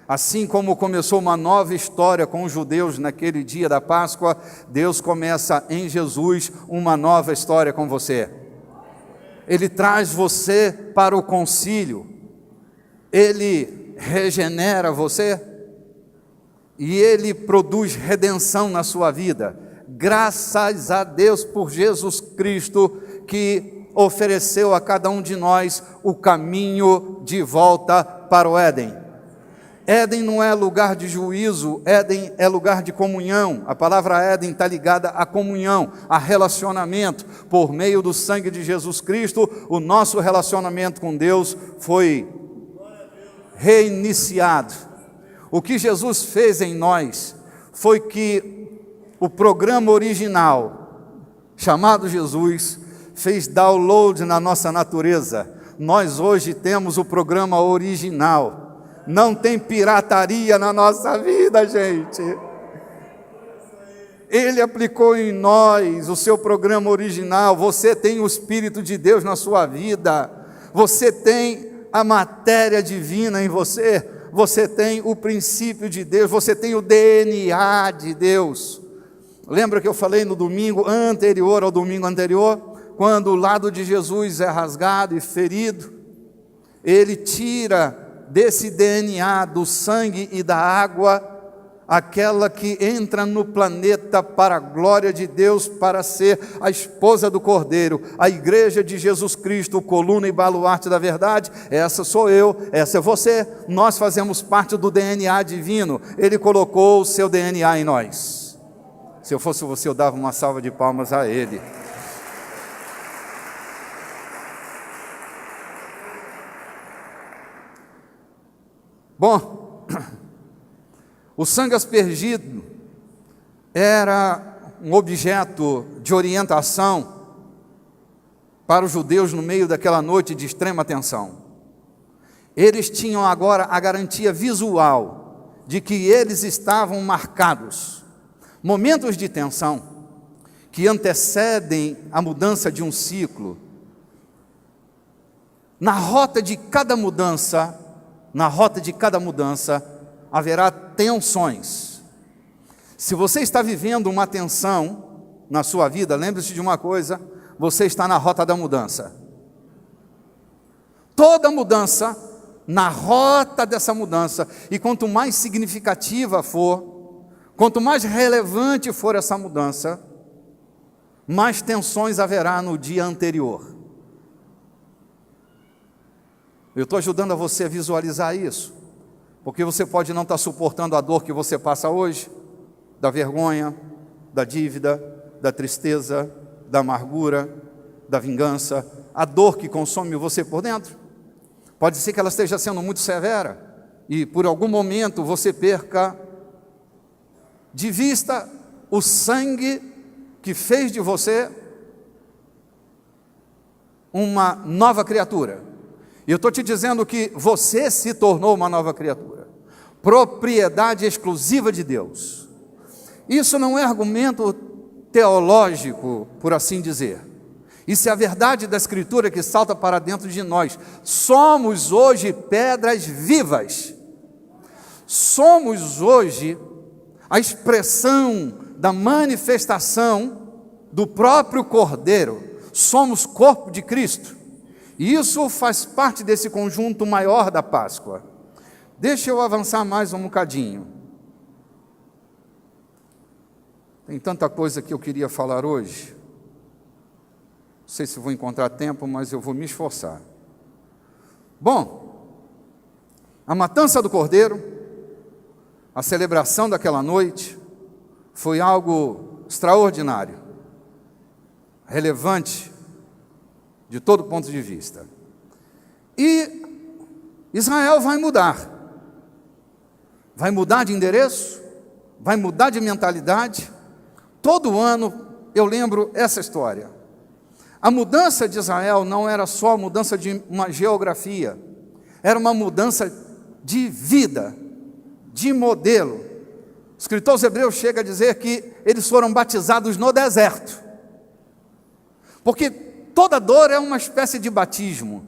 Assim como começou uma nova história com os judeus naquele dia da Páscoa, Deus começa em Jesus uma nova história com você. Ele traz você para o concílio, Ele regenera você e Ele produz redenção na sua vida. Graças a Deus por Jesus Cristo, que ofereceu a cada um de nós o caminho de volta para o Éden. Éden não é lugar de juízo, Éden é lugar de comunhão. A palavra Éden está ligada à comunhão, a relacionamento. Por meio do sangue de Jesus Cristo, o nosso relacionamento com Deus foi reiniciado. O que Jesus fez em nós foi que o programa original, chamado Jesus, fez download na nossa natureza. Nós hoje temos o programa original. Não tem pirataria na nossa vida, gente. Ele aplicou em nós o seu programa original. Você tem o Espírito de Deus na sua vida. Você tem a matéria divina em você. Você tem o princípio de Deus. Você tem o DNA de Deus. Lembra que eu falei no domingo anterior ao domingo anterior? Quando o lado de Jesus é rasgado e ferido, Ele tira desse DNA, do sangue e da água, aquela que entra no planeta para a glória de Deus, para ser a esposa do Cordeiro, a igreja de Jesus Cristo, coluna e baluarte da verdade. Essa sou eu, essa é você. Nós fazemos parte do DNA divino. Ele colocou o seu DNA em nós. Se eu fosse você, eu dava uma salva de palmas a Ele. Bom, o sangue aspergido era um objeto de orientação para os judeus no meio daquela noite de extrema tensão. Eles tinham agora a garantia visual de que eles estavam marcados. Momentos de tensão que antecedem a mudança de um ciclo. Na rota de cada mudança, haverá tensões. Se você está vivendo uma tensão na sua vida, lembre-se de uma coisa: você está na rota da mudança. Toda mudança, na rota dessa mudança, e quanto mais significativa for, quanto mais relevante for essa mudança, mais tensões haverá no dia anterior. Eu estou ajudando a você a visualizar isso, porque você pode não estar suportando a dor que você passa hoje, da vergonha, da dívida, da tristeza, da amargura, da vingança, a dor que consome você por dentro. Pode ser que ela esteja sendo muito severa e por algum momento você perca de vista o sangue que fez de você uma nova criatura. E eu estou te dizendo que você se tornou uma nova criatura, propriedade exclusiva de Deus. Isso não é argumento teológico, por assim dizer. Isso é a verdade da Escritura que salta para dentro de nós. Somos hoje pedras vivas. Somos hoje a expressão da manifestação do próprio Cordeiro. Somos corpo de Cristo. E isso faz parte desse conjunto maior da Páscoa. Deixa eu avançar mais um bocadinho. Tem tanta coisa que eu queria falar hoje. Não sei se vou encontrar tempo, mas eu vou me esforçar. Bom, a matança do Cordeiro, a celebração daquela noite, foi algo extraordinário, relevante, de todo ponto de vista. E Israel vai mudar de endereço, vai mudar de mentalidade. Todo ano eu lembro essa história. A mudança de Israel não era só a mudança de uma geografia, era uma mudança de vida, de modelo. O escritor aos Hebreus chega a dizer que eles foram batizados no deserto, porque toda dor é uma espécie de batismo.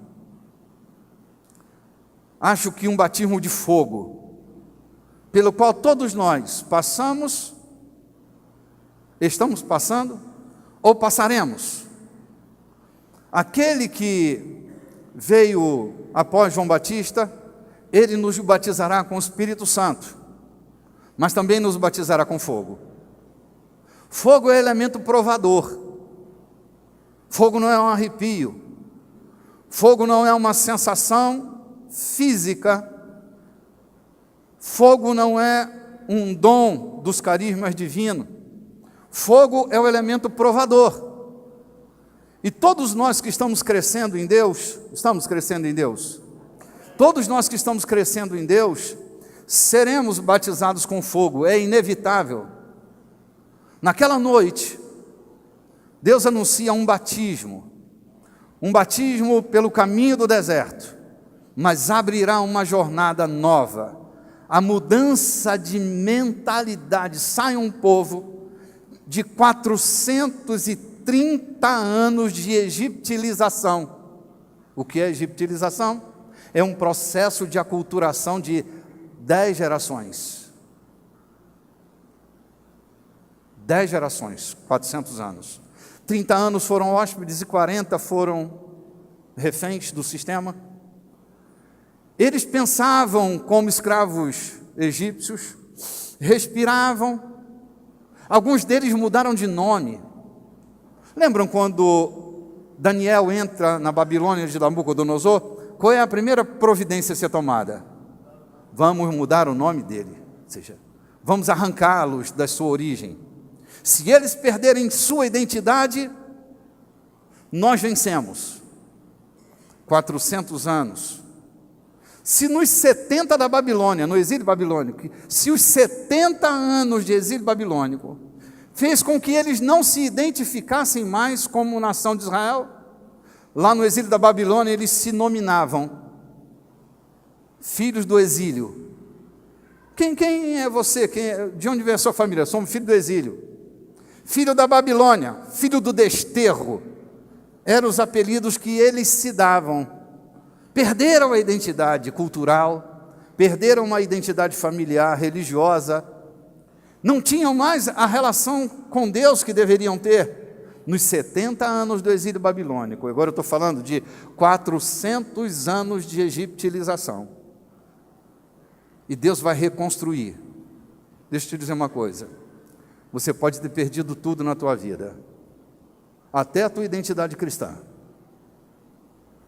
Acho que um batismo de fogo, pelo qual todos nós passamos, estamos passando ou passaremos. Aquele que veio após João Batista, ele nos batizará com o Espírito Santo, mas também nos batizará com fogo. Fogo é elemento provador. Fogo não é um arrepio. Fogo não é uma sensação física. Fogo não é um dom dos carismas divinos. Fogo é o elemento provador. E todos nós que estamos crescendo em Deus, todos nós que estamos crescendo em Deus, seremos batizados com fogo, é inevitável. Naquela noite, Deus anuncia um batismo pelo caminho do deserto, mas abrirá uma jornada nova, a mudança de mentalidade. Sai um povo de 430 anos de egiptilização. O que é egiptilização? É um processo de aculturação de 10 gerações. 10 gerações, 400 anos. 30 anos foram hóspedes e 40 foram reféns do sistema. Eles pensavam como escravos egípcios, respiravam. Alguns deles mudaram de nome. Lembram quando Daniel entra na Babilônia de Nabucodonosor? Qual é a primeira providência a ser tomada? Vamos mudar o nome dele, ou seja, vamos arrancá-los da sua origem. Se eles perderem sua identidade, nós vencemos. 400 anos. Se nos 70 da Babilônia, no exílio babilônico, se os 70 anos de exílio babilônico fez com que eles não se identificassem mais como nação de Israel, lá no exílio da Babilônia eles se nominavam filhos do exílio. Quem é você? De onde vem a sua família? Somos filhos do exílio. Filho da Babilônia, filho do desterro. Eram os apelidos que eles se davam. Perderam a identidade cultural, perderam uma identidade familiar, religiosa, não tinham mais a relação com Deus que deveriam ter nos 70 anos do exílio babilônico. Agora eu estou falando de 400 anos de egiptilização. E Deus vai reconstruir. Deixa eu te dizer uma coisa. Você pode ter perdido tudo na tua vida, até a tua identidade cristã.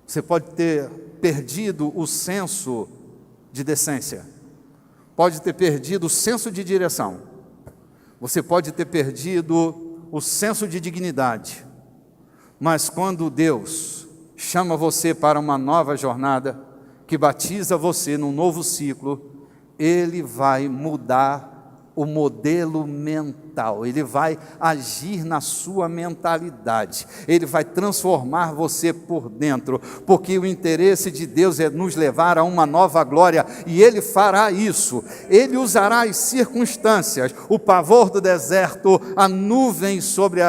Você pode ter perdido o senso de decência, pode ter perdido o senso de direção, você pode ter perdido o senso de dignidade, mas quando Deus chama você para uma nova jornada, que batiza você num novo ciclo, Ele vai mudar o modelo mental, Ele vai agir na sua mentalidade, Ele vai transformar você por dentro, porque o interesse de Deus é nos levar a uma nova glória, e Ele fará isso. Ele usará as circunstâncias, o pavor do deserto, a nuvem sobre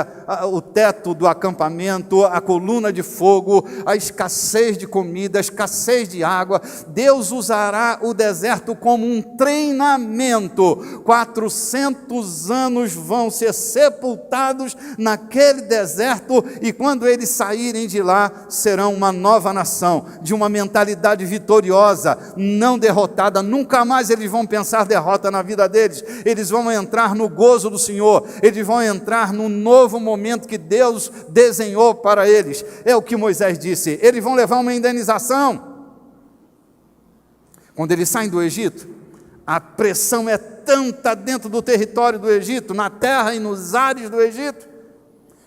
o teto do acampamento, a coluna de fogo, a escassez de comida, a escassez de água. Deus usará o deserto como um treinamento. 400 anos vão ser sepultados naquele deserto, e quando eles saírem de lá, serão uma nova nação, de uma mentalidade vitoriosa, não derrotada. Nunca mais eles vão pensar derrota na vida deles. Eles vão entrar no gozo do Senhor, eles vão entrar no novo momento que Deus desenhou para eles. É o que Moisés disse, eles vão levar uma indenização. Quando eles saem do Egito, a pressão é tanta dentro do território do Egito, na terra e nos ares do Egito,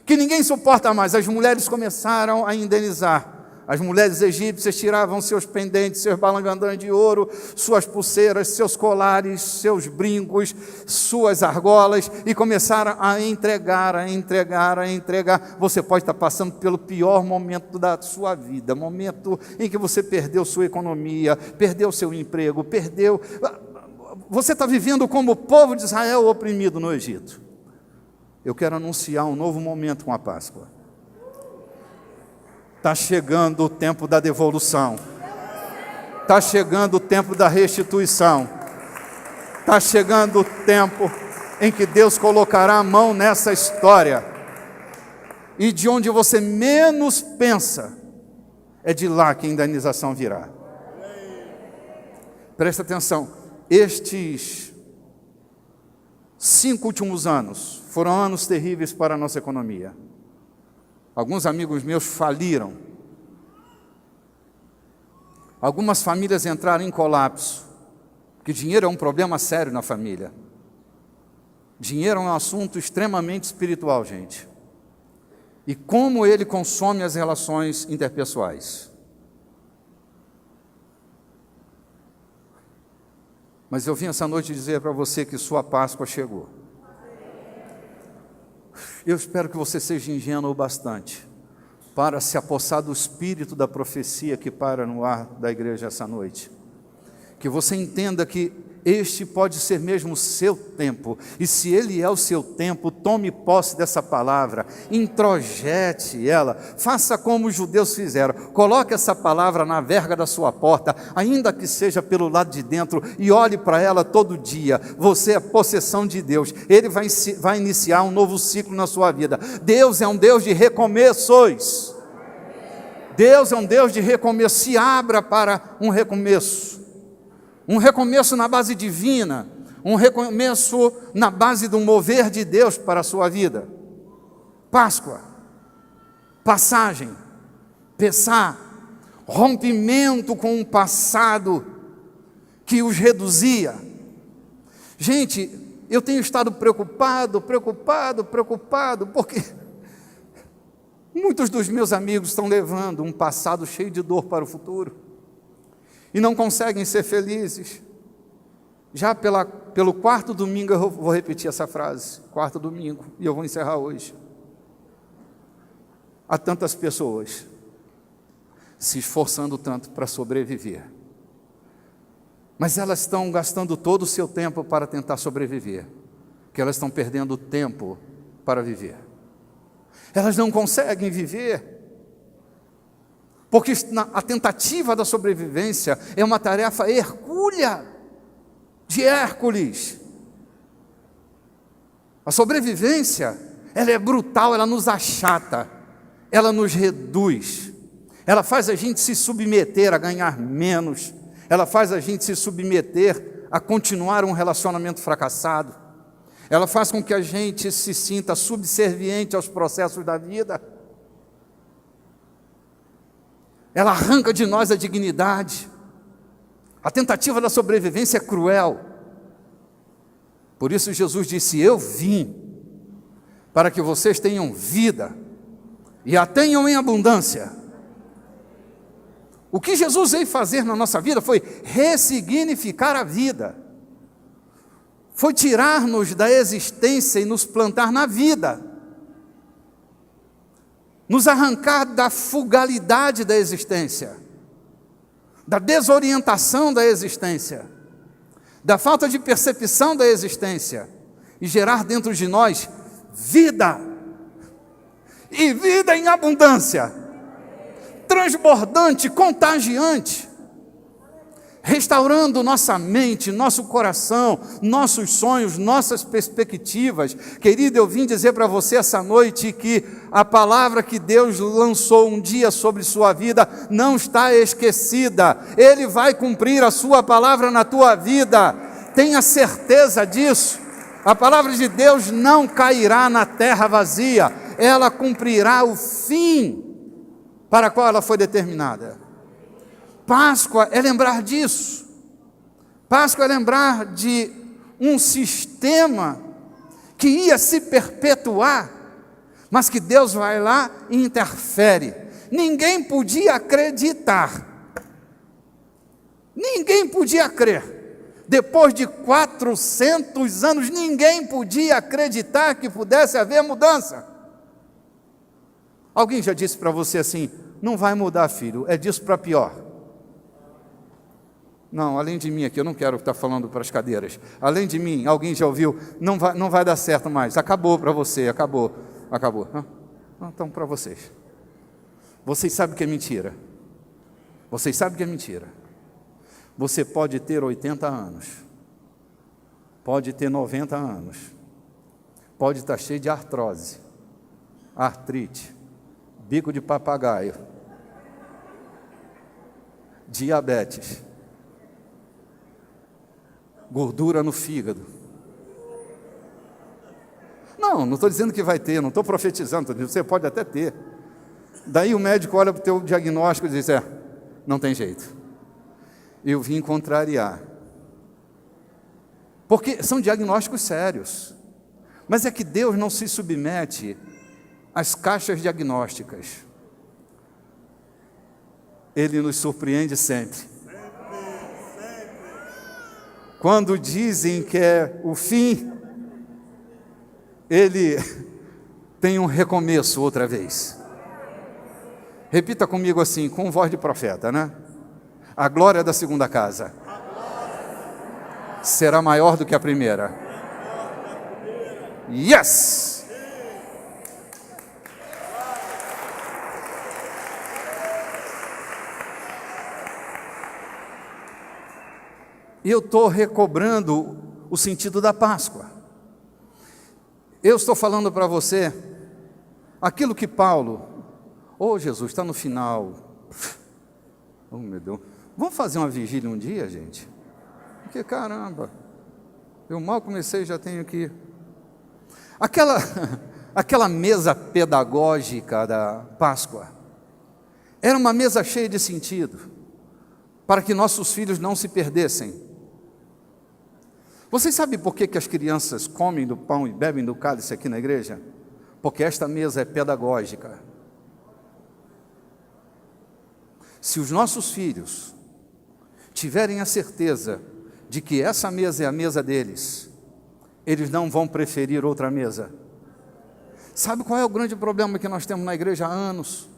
que ninguém suporta mais. As mulheres começaram a indenizar. As mulheres egípcias tiravam seus pendentes, seus balangandãs de ouro, suas pulseiras, seus colares, seus brincos, suas argolas, e começaram a entregar. Você pode estar passando pelo pior momento da sua vida, momento em que você perdeu sua economia, perdeu seu emprego, você está vivendo como o povo de Israel oprimido no Egito. Eu quero anunciar um novo momento com a Páscoa. Está chegando o tempo da devolução. Está chegando o tempo da restituição. Está chegando o tempo em que Deus colocará a mão nessa história. E de onde você menos pensa, é de lá que a indenização virá. Presta atenção. Estes 5 últimos anos foram anos terríveis para a nossa economia. Alguns amigos meus faliram. Algumas famílias entraram em colapso, porque dinheiro é um problema sério na família. Dinheiro é um assunto extremamente espiritual, gente. E como ele consome as relações interpessoais. Mas eu vim essa noite dizer para você que sua Páscoa chegou. Eu espero que você seja ingênuo bastante para se apossar do espírito da profecia que para no ar da igreja essa noite. Que você entenda que este pode ser mesmo o seu tempo, e se ele é o seu tempo, tome posse dessa palavra, introjete ela, faça como os judeus fizeram, coloque essa palavra na verga da sua porta, ainda que seja pelo lado de dentro, e olhe para ela todo dia. Você é possessão de Deus, Ele vai iniciar um novo ciclo na sua vida. Deus é um Deus de recomeços, Deus é um Deus de recomeço. Se abra para um recomeço na base divina, um recomeço na base do mover de Deus para a sua vida. Páscoa, passagem, Pessá, rompimento com um passado que os reduzia. Gente, eu tenho estado preocupado, porque muitos dos meus amigos estão levando um passado cheio de dor para o futuro e não conseguem ser felizes. Já pelo quarto domingo eu vou repetir essa frase, quarto domingo, e eu vou encerrar hoje. Há tantas pessoas se esforçando tanto para sobreviver, mas elas estão gastando todo o seu tempo para tentar sobreviver, que elas estão perdendo tempo para viver. Elas não conseguem viver, porque a tentativa da sobrevivência é uma tarefa hercúlea, de Hércules. A sobrevivência, ela é brutal, ela nos achata, ela nos reduz, ela faz a gente se submeter a ganhar menos, ela faz a gente se submeter a continuar um relacionamento fracassado, ela faz com que a gente se sinta subserviente aos processos da vida, ela arranca de nós a dignidade. A tentativa da sobrevivência é cruel. Por isso Jesus disse: eu vim para que vocês tenham vida e a tenham em abundância. O que Jesus veio fazer na nossa vida foi ressignificar a vida, foi tirar-nos da existência e nos plantar na vida, nos arrancar da fugalidade da existência, da desorientação da existência, da falta de percepção da existência, e gerar dentro de nós vida, e vida em abundância, transbordante, contagiante, restaurando nossa mente, nosso coração, nossos sonhos, nossas perspectivas. Querido, eu vim dizer para você essa noite que a palavra que Deus lançou um dia sobre sua vida não está esquecida. Ele vai cumprir a sua palavra na tua vida, tenha certeza disso. A palavra de Deus não cairá na terra vazia, ela cumprirá o fim para qual ela foi determinada. Páscoa é lembrar disso. Páscoa é lembrar de um sistema que ia se perpetuar, mas que Deus vai lá e interfere. Ninguém podia acreditar. Ninguém podia crer. Depois de 400 anos, ninguém podia acreditar que pudesse haver mudança. Alguém já disse para você assim: não vai mudar, filho, é disso para pior. Não, além de mim aqui, eu não quero estar falando para as cadeiras. Além de mim, alguém já ouviu: não vai dar certo mais, acabou para você, acabou. Então, para vocês. Vocês sabem que é mentira. Vocês sabem que é mentira. Você pode ter 80 anos, pode ter 90 anos, pode estar cheio de artrose, artrite, bico de papagaio, diabetes, gordura no fígado. Não estou dizendo que vai ter, não estou profetizando, você pode até ter. Daí o médico olha para o teu diagnóstico e diz: não tem jeito. Eu vim contrariar. Porque são diagnósticos sérios. Mas é que Deus não se submete às caixas diagnósticas. Ele nos surpreende sempre. Quando dizem que é o fim, Ele tem um recomeço outra vez. Repita comigo assim, com voz de profeta, né? A glória da segunda casa será maior do que a primeira. Yes! E eu estou recobrando o sentido da Páscoa. Eu estou falando para você aquilo que Paulo, Jesus, está no final. Meu Deus, vamos fazer uma vigília um dia, gente? Porque caramba, Eu mal comecei, já tenho que... Aquela mesa pedagógica da Páscoa era uma mesa cheia de sentido, para que nossos filhos não se perdessem. Vocês sabem por que as crianças comem do pão e bebem do cálice aqui na igreja? Porque esta mesa é pedagógica. Se os nossos filhos tiverem a certeza de que essa mesa é a mesa deles, eles não vão preferir outra mesa. Sabe qual é o grande problema que nós temos na igreja há anos?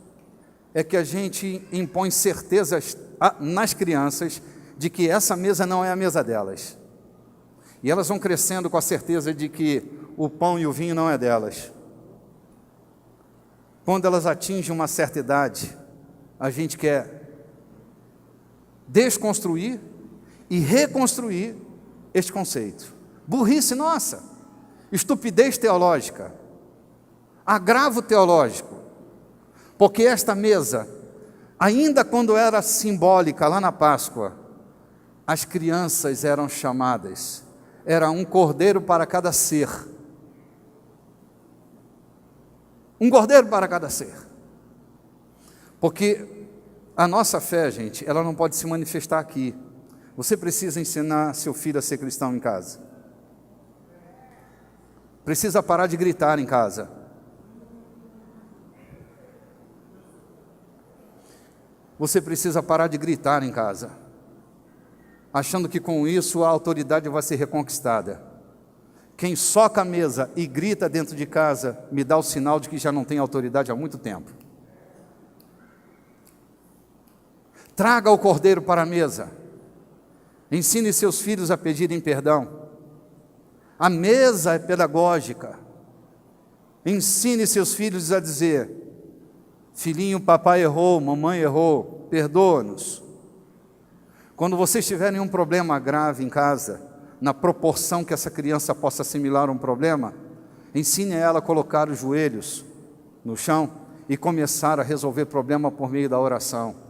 É que a gente impõe certezas nas crianças de que essa mesa não é a mesa delas. E elas vão crescendo com a certeza de que o pão e o vinho não é delas. Quando elas atingem uma certa idade, a gente quer desconstruir e reconstruir este conceito. Burrice nossa, estupidez teológica, agravo teológico, porque esta mesa, ainda quando era simbólica lá na Páscoa, as crianças eram chamadas, era um cordeiro para cada ser. Um cordeiro para cada ser. Porque a nossa fé, gente, ela não pode se manifestar aqui. Você precisa ensinar seu filho a ser cristão em casa. Precisa parar de gritar em casa. Você precisa parar de gritar em casa, achando que com isso a autoridade vai ser reconquistada. Quem soca a mesa e grita dentro de casa, me dá o sinal de que já não tem autoridade há muito tempo. Traga o cordeiro para a mesa. Ensine seus filhos a pedirem perdão. A mesa é pedagógica. Ensine seus filhos a dizer: filhinho, papai errou, mamãe errou, perdoa-nos. Quando vocês tiverem um problema grave em casa, na proporção que essa criança possa assimilar um problema, ensine ela a colocar os joelhos no chão e começar a resolver problema por meio da oração.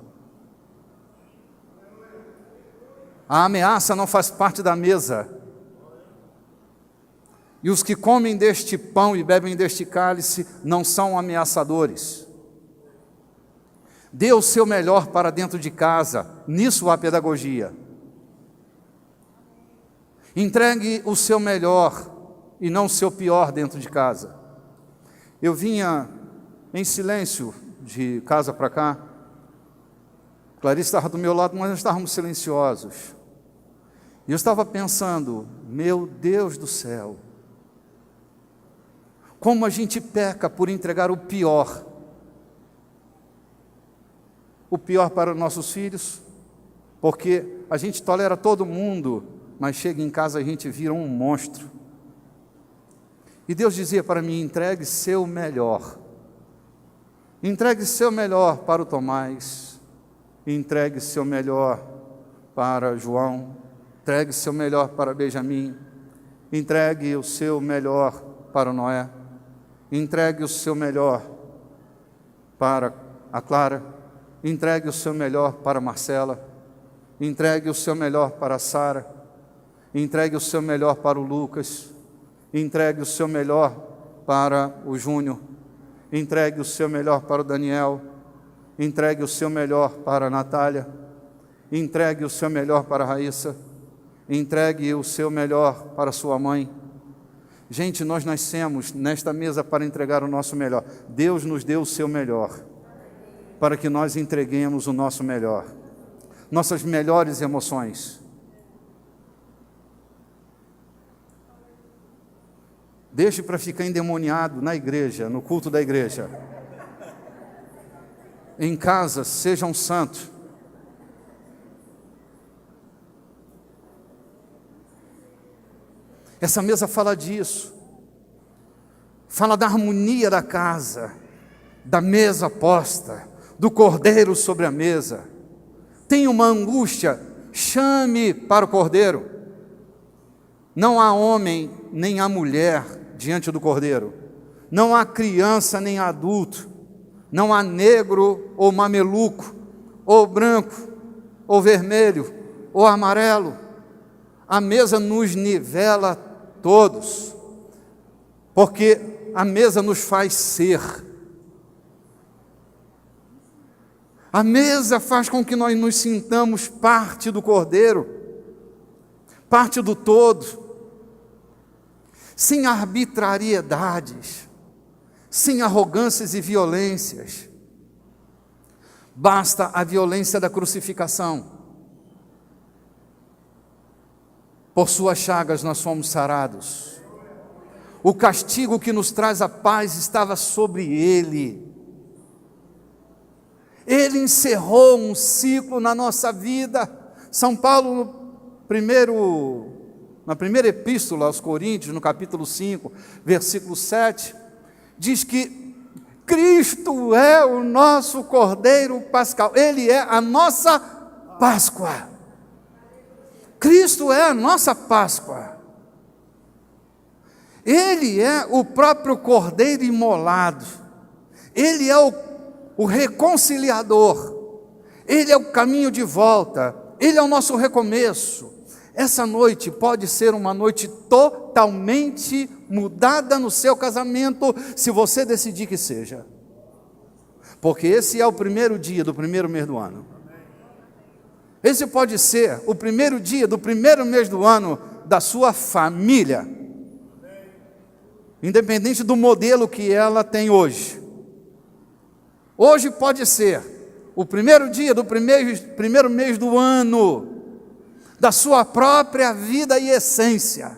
A ameaça não faz parte da mesa. E os que comem deste pão e bebem deste cálice não são ameaçadores. Dê o seu melhor para dentro de casa, nisso há pedagogia. Entregue o seu melhor e não o seu pior dentro de casa. Eu vinha em silêncio de casa para cá. Clarice estava do meu lado, mas nós estávamos silenciosos. E eu estava pensando, meu Deus do céu, como a gente peca por entregar o pior. O pior para os nossos filhos, porque a gente tolera todo mundo, mas chega em casa a gente vira um monstro. E Deus dizia para mim: entregue seu melhor. Entregue seu melhor para o Tomás. Entregue seu melhor para João. Entregue seu melhor para Benjamim. Entregue o seu melhor para o Noé. Entregue o seu melhor para a Clara. Entregue o seu melhor para a Marcela. Entregue o seu melhor para a Sara. Entregue o seu melhor para o Lucas. Entregue o seu melhor para o Júnior. Entregue o seu melhor para o Daniel. Entregue o seu melhor para a Natália. Entregue o seu melhor para a Raíssa. Entregue o seu melhor para a sua mãe. Gente, nós nascemos nesta mesa para entregar o nosso melhor. Deus nos deu o seu melhor, para que nós entreguemos o nosso melhor, nossas melhores emoções. Deixe para ficar endemoniado na igreja, no culto da igreja. Em casa, seja um santo. Essa mesa fala disso. Fala da harmonia da casa, da mesa posta, do cordeiro sobre a mesa. Tem uma angústia, chame para o cordeiro. Não há homem nem há mulher diante do cordeiro. Não há criança nem adulto. Não há negro ou mameluco, ou branco, ou vermelho, ou amarelo. a mesa nos nivela todos, porque a mesa nos faz ser. A mesa faz com que nós nos sintamos parte do Cordeiro, parte do todo, sem arbitrariedades, sem arrogâncias e violências. Basta a violência da crucificação. Por suas chagas nós fomos sarados. O castigo que nos traz a paz estava sobre ele. Ele encerrou um ciclo na nossa vida. São Paulo, na primeira epístola aos Coríntios, no capítulo 5, versículo 7, diz que Cristo é o nosso Cordeiro Pascal. Ele é a nossa Páscoa. Cristo é a nossa Páscoa. Ele é o próprio Cordeiro imolado. Ele é o reconciliador. Ele é o caminho de volta. Ele é o nosso recomeço. Essa noite pode ser uma noite totalmente mudada no seu casamento, se você decidir que seja. Porque esse é o primeiro dia do primeiro mês do ano. Esse pode ser o primeiro dia do primeiro mês do ano da sua família, independente do modelo que ela tem hoje. Hoje pode ser o primeiro dia do primeiro mês do ano da sua própria vida e essência,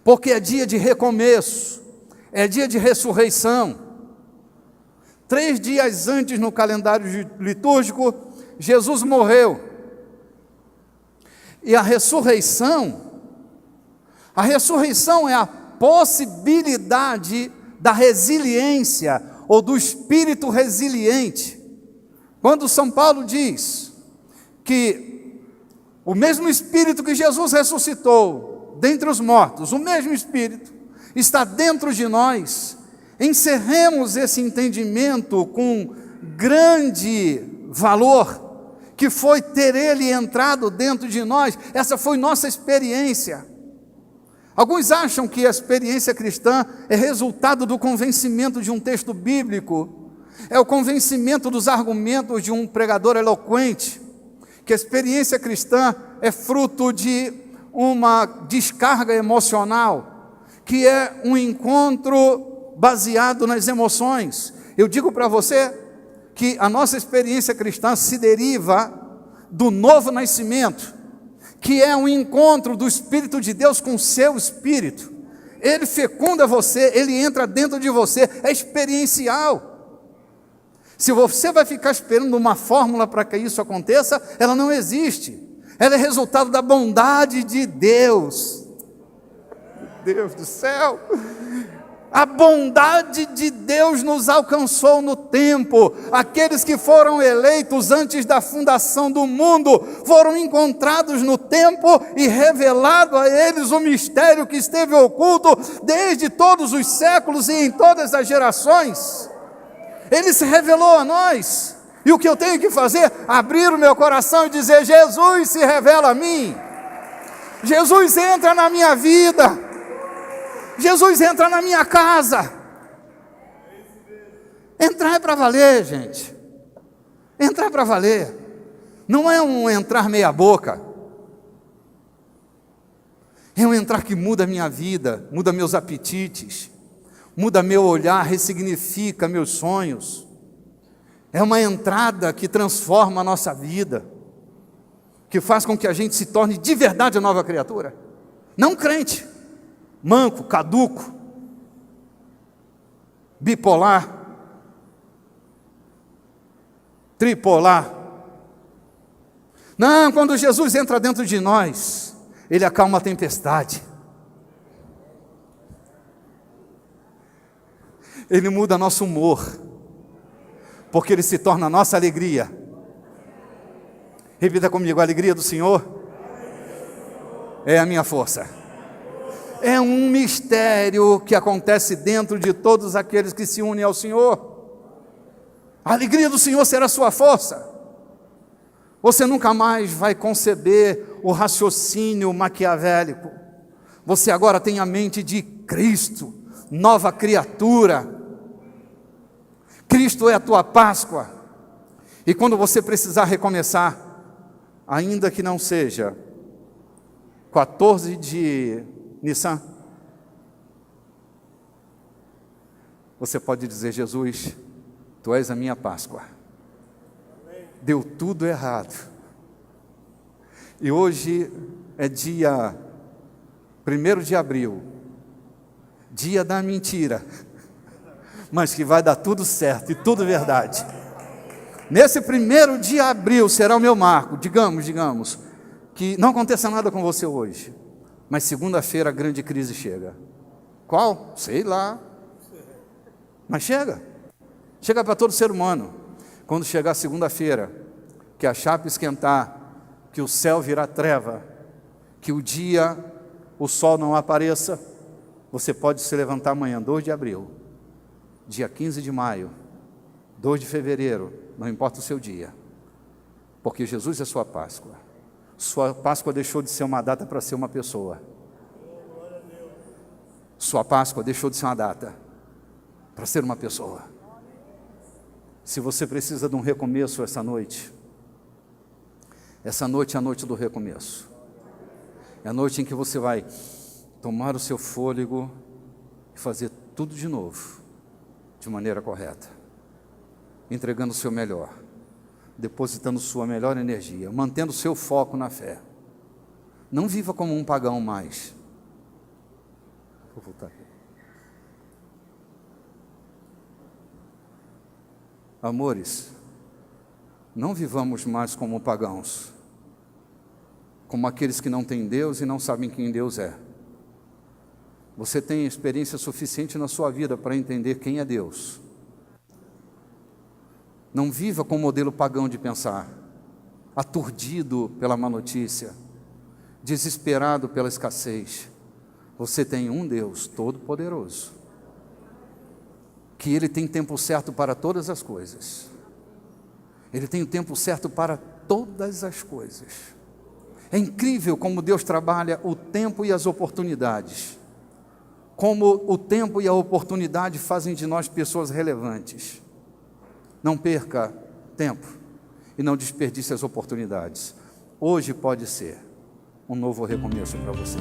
porque é dia de recomeço, é dia de ressurreição. 3 dias antes no calendário litúrgico, Jesus morreu, e a ressurreição é a possibilidade da resiliência, ou do espírito resiliente. Quando São Paulo diz que o mesmo Espírito que Jesus ressuscitou dentre os mortos, o mesmo Espírito está dentro de nós, encerremos esse entendimento com grande valor, que foi ter Ele entrado dentro de nós. Essa foi nossa experiência. Alguns acham que a experiência cristã é resultado do convencimento de um texto bíblico, é o convencimento dos argumentos de um pregador eloquente, que a experiência cristã é fruto de uma descarga emocional, que é um encontro baseado nas emoções. Eu digo para você que a nossa experiência cristã se deriva do novo nascimento, que é um encontro do Espírito de Deus com o seu Espírito. Ele fecunda você, ele entra dentro de você, é experiencial. Se você vai ficar esperando uma fórmula para que isso aconteça, ela não existe. Ela é resultado da bondade de Deus. Deus do céu! A bondade de Deus nos alcançou no tempo. Aqueles que foram eleitos antes da fundação do mundo foram encontrados no tempo e revelado a eles o mistério que esteve oculto desde todos os séculos e em todas as gerações. Ele se revelou a nós. E o que eu tenho que fazer? Abrir o meu coração e dizer: Jesus se revela a mim. Jesus entra na minha vida. Jesus entra na minha casa. Entrar é para valer, gente. Entrar é para valer. Não é um entrar meia boca. É um entrar que muda a minha vida, muda meus apetites, muda meu olhar, ressignifica meus sonhos. É uma entrada que transforma a nossa vida, que faz com que a gente se torne de verdade a nova criatura. Não crente, manco, caduco, bipolar, tripolar. Não, quando Jesus entra dentro de nós, Ele acalma a tempestade. Ele muda nosso humor, porque Ele se torna a nossa alegria. Repita comigo: a alegria do Senhor é a minha força. É um mistério que acontece dentro de todos aqueles que se unem ao Senhor. A alegria do Senhor será a sua força. Você nunca mais vai conceber o raciocínio maquiavélico. Você agora tem a mente de Cristo, nova criatura. Cristo é a tua Páscoa. E quando você precisar recomeçar, ainda que não seja 14 de Nissan, você pode dizer: Jesus, tu és a minha Páscoa. Deu tudo errado. E hoje é dia 1º de abril, dia da mentira, mas que vai dar tudo certo e tudo verdade. Nesse 1º de abril será o meu marco. Digamos que não aconteça nada com você hoje, mas segunda-feira a grande crise chega. Qual? Sei lá. Mas chega para todo ser humano. Quando chegar segunda-feira, que a chapa esquentar, que o céu virar treva, que o sol não apareça, você pode se levantar amanhã, 2 de abril, dia 15 de maio, 2 de fevereiro, não importa o seu dia, porque Jesus é sua Páscoa. Sua Páscoa deixou de ser uma data para ser uma pessoa. Sua Páscoa deixou de ser uma data para ser uma pessoa. Se você precisa de um recomeço essa noite é a noite do recomeço. É a noite em que você vai tomar o seu fôlego e fazer tudo de novo, de maneira correta, entregando o seu melhor, depositando sua melhor energia, mantendo o seu foco na fé. Não viva como um pagão mais. Vou voltar aqui. Amores, não vivamos mais como pagãos, como aqueles que não têm Deus e não sabem quem Deus é. Você tem experiência suficiente na sua vida para entender quem é Deus. Não viva com o modelo pagão de pensar, aturdido pela má notícia, desesperado pela escassez. Você tem um Deus todo-poderoso, que Ele tem tempo certo para todas as coisas. Ele tem o tempo certo para todas as coisas. É incrível como Deus trabalha o tempo e as oportunidades. Como o tempo e a oportunidade fazem de nós pessoas relevantes. Não perca tempo e não desperdice as oportunidades. Hoje pode ser um novo recomeço para você.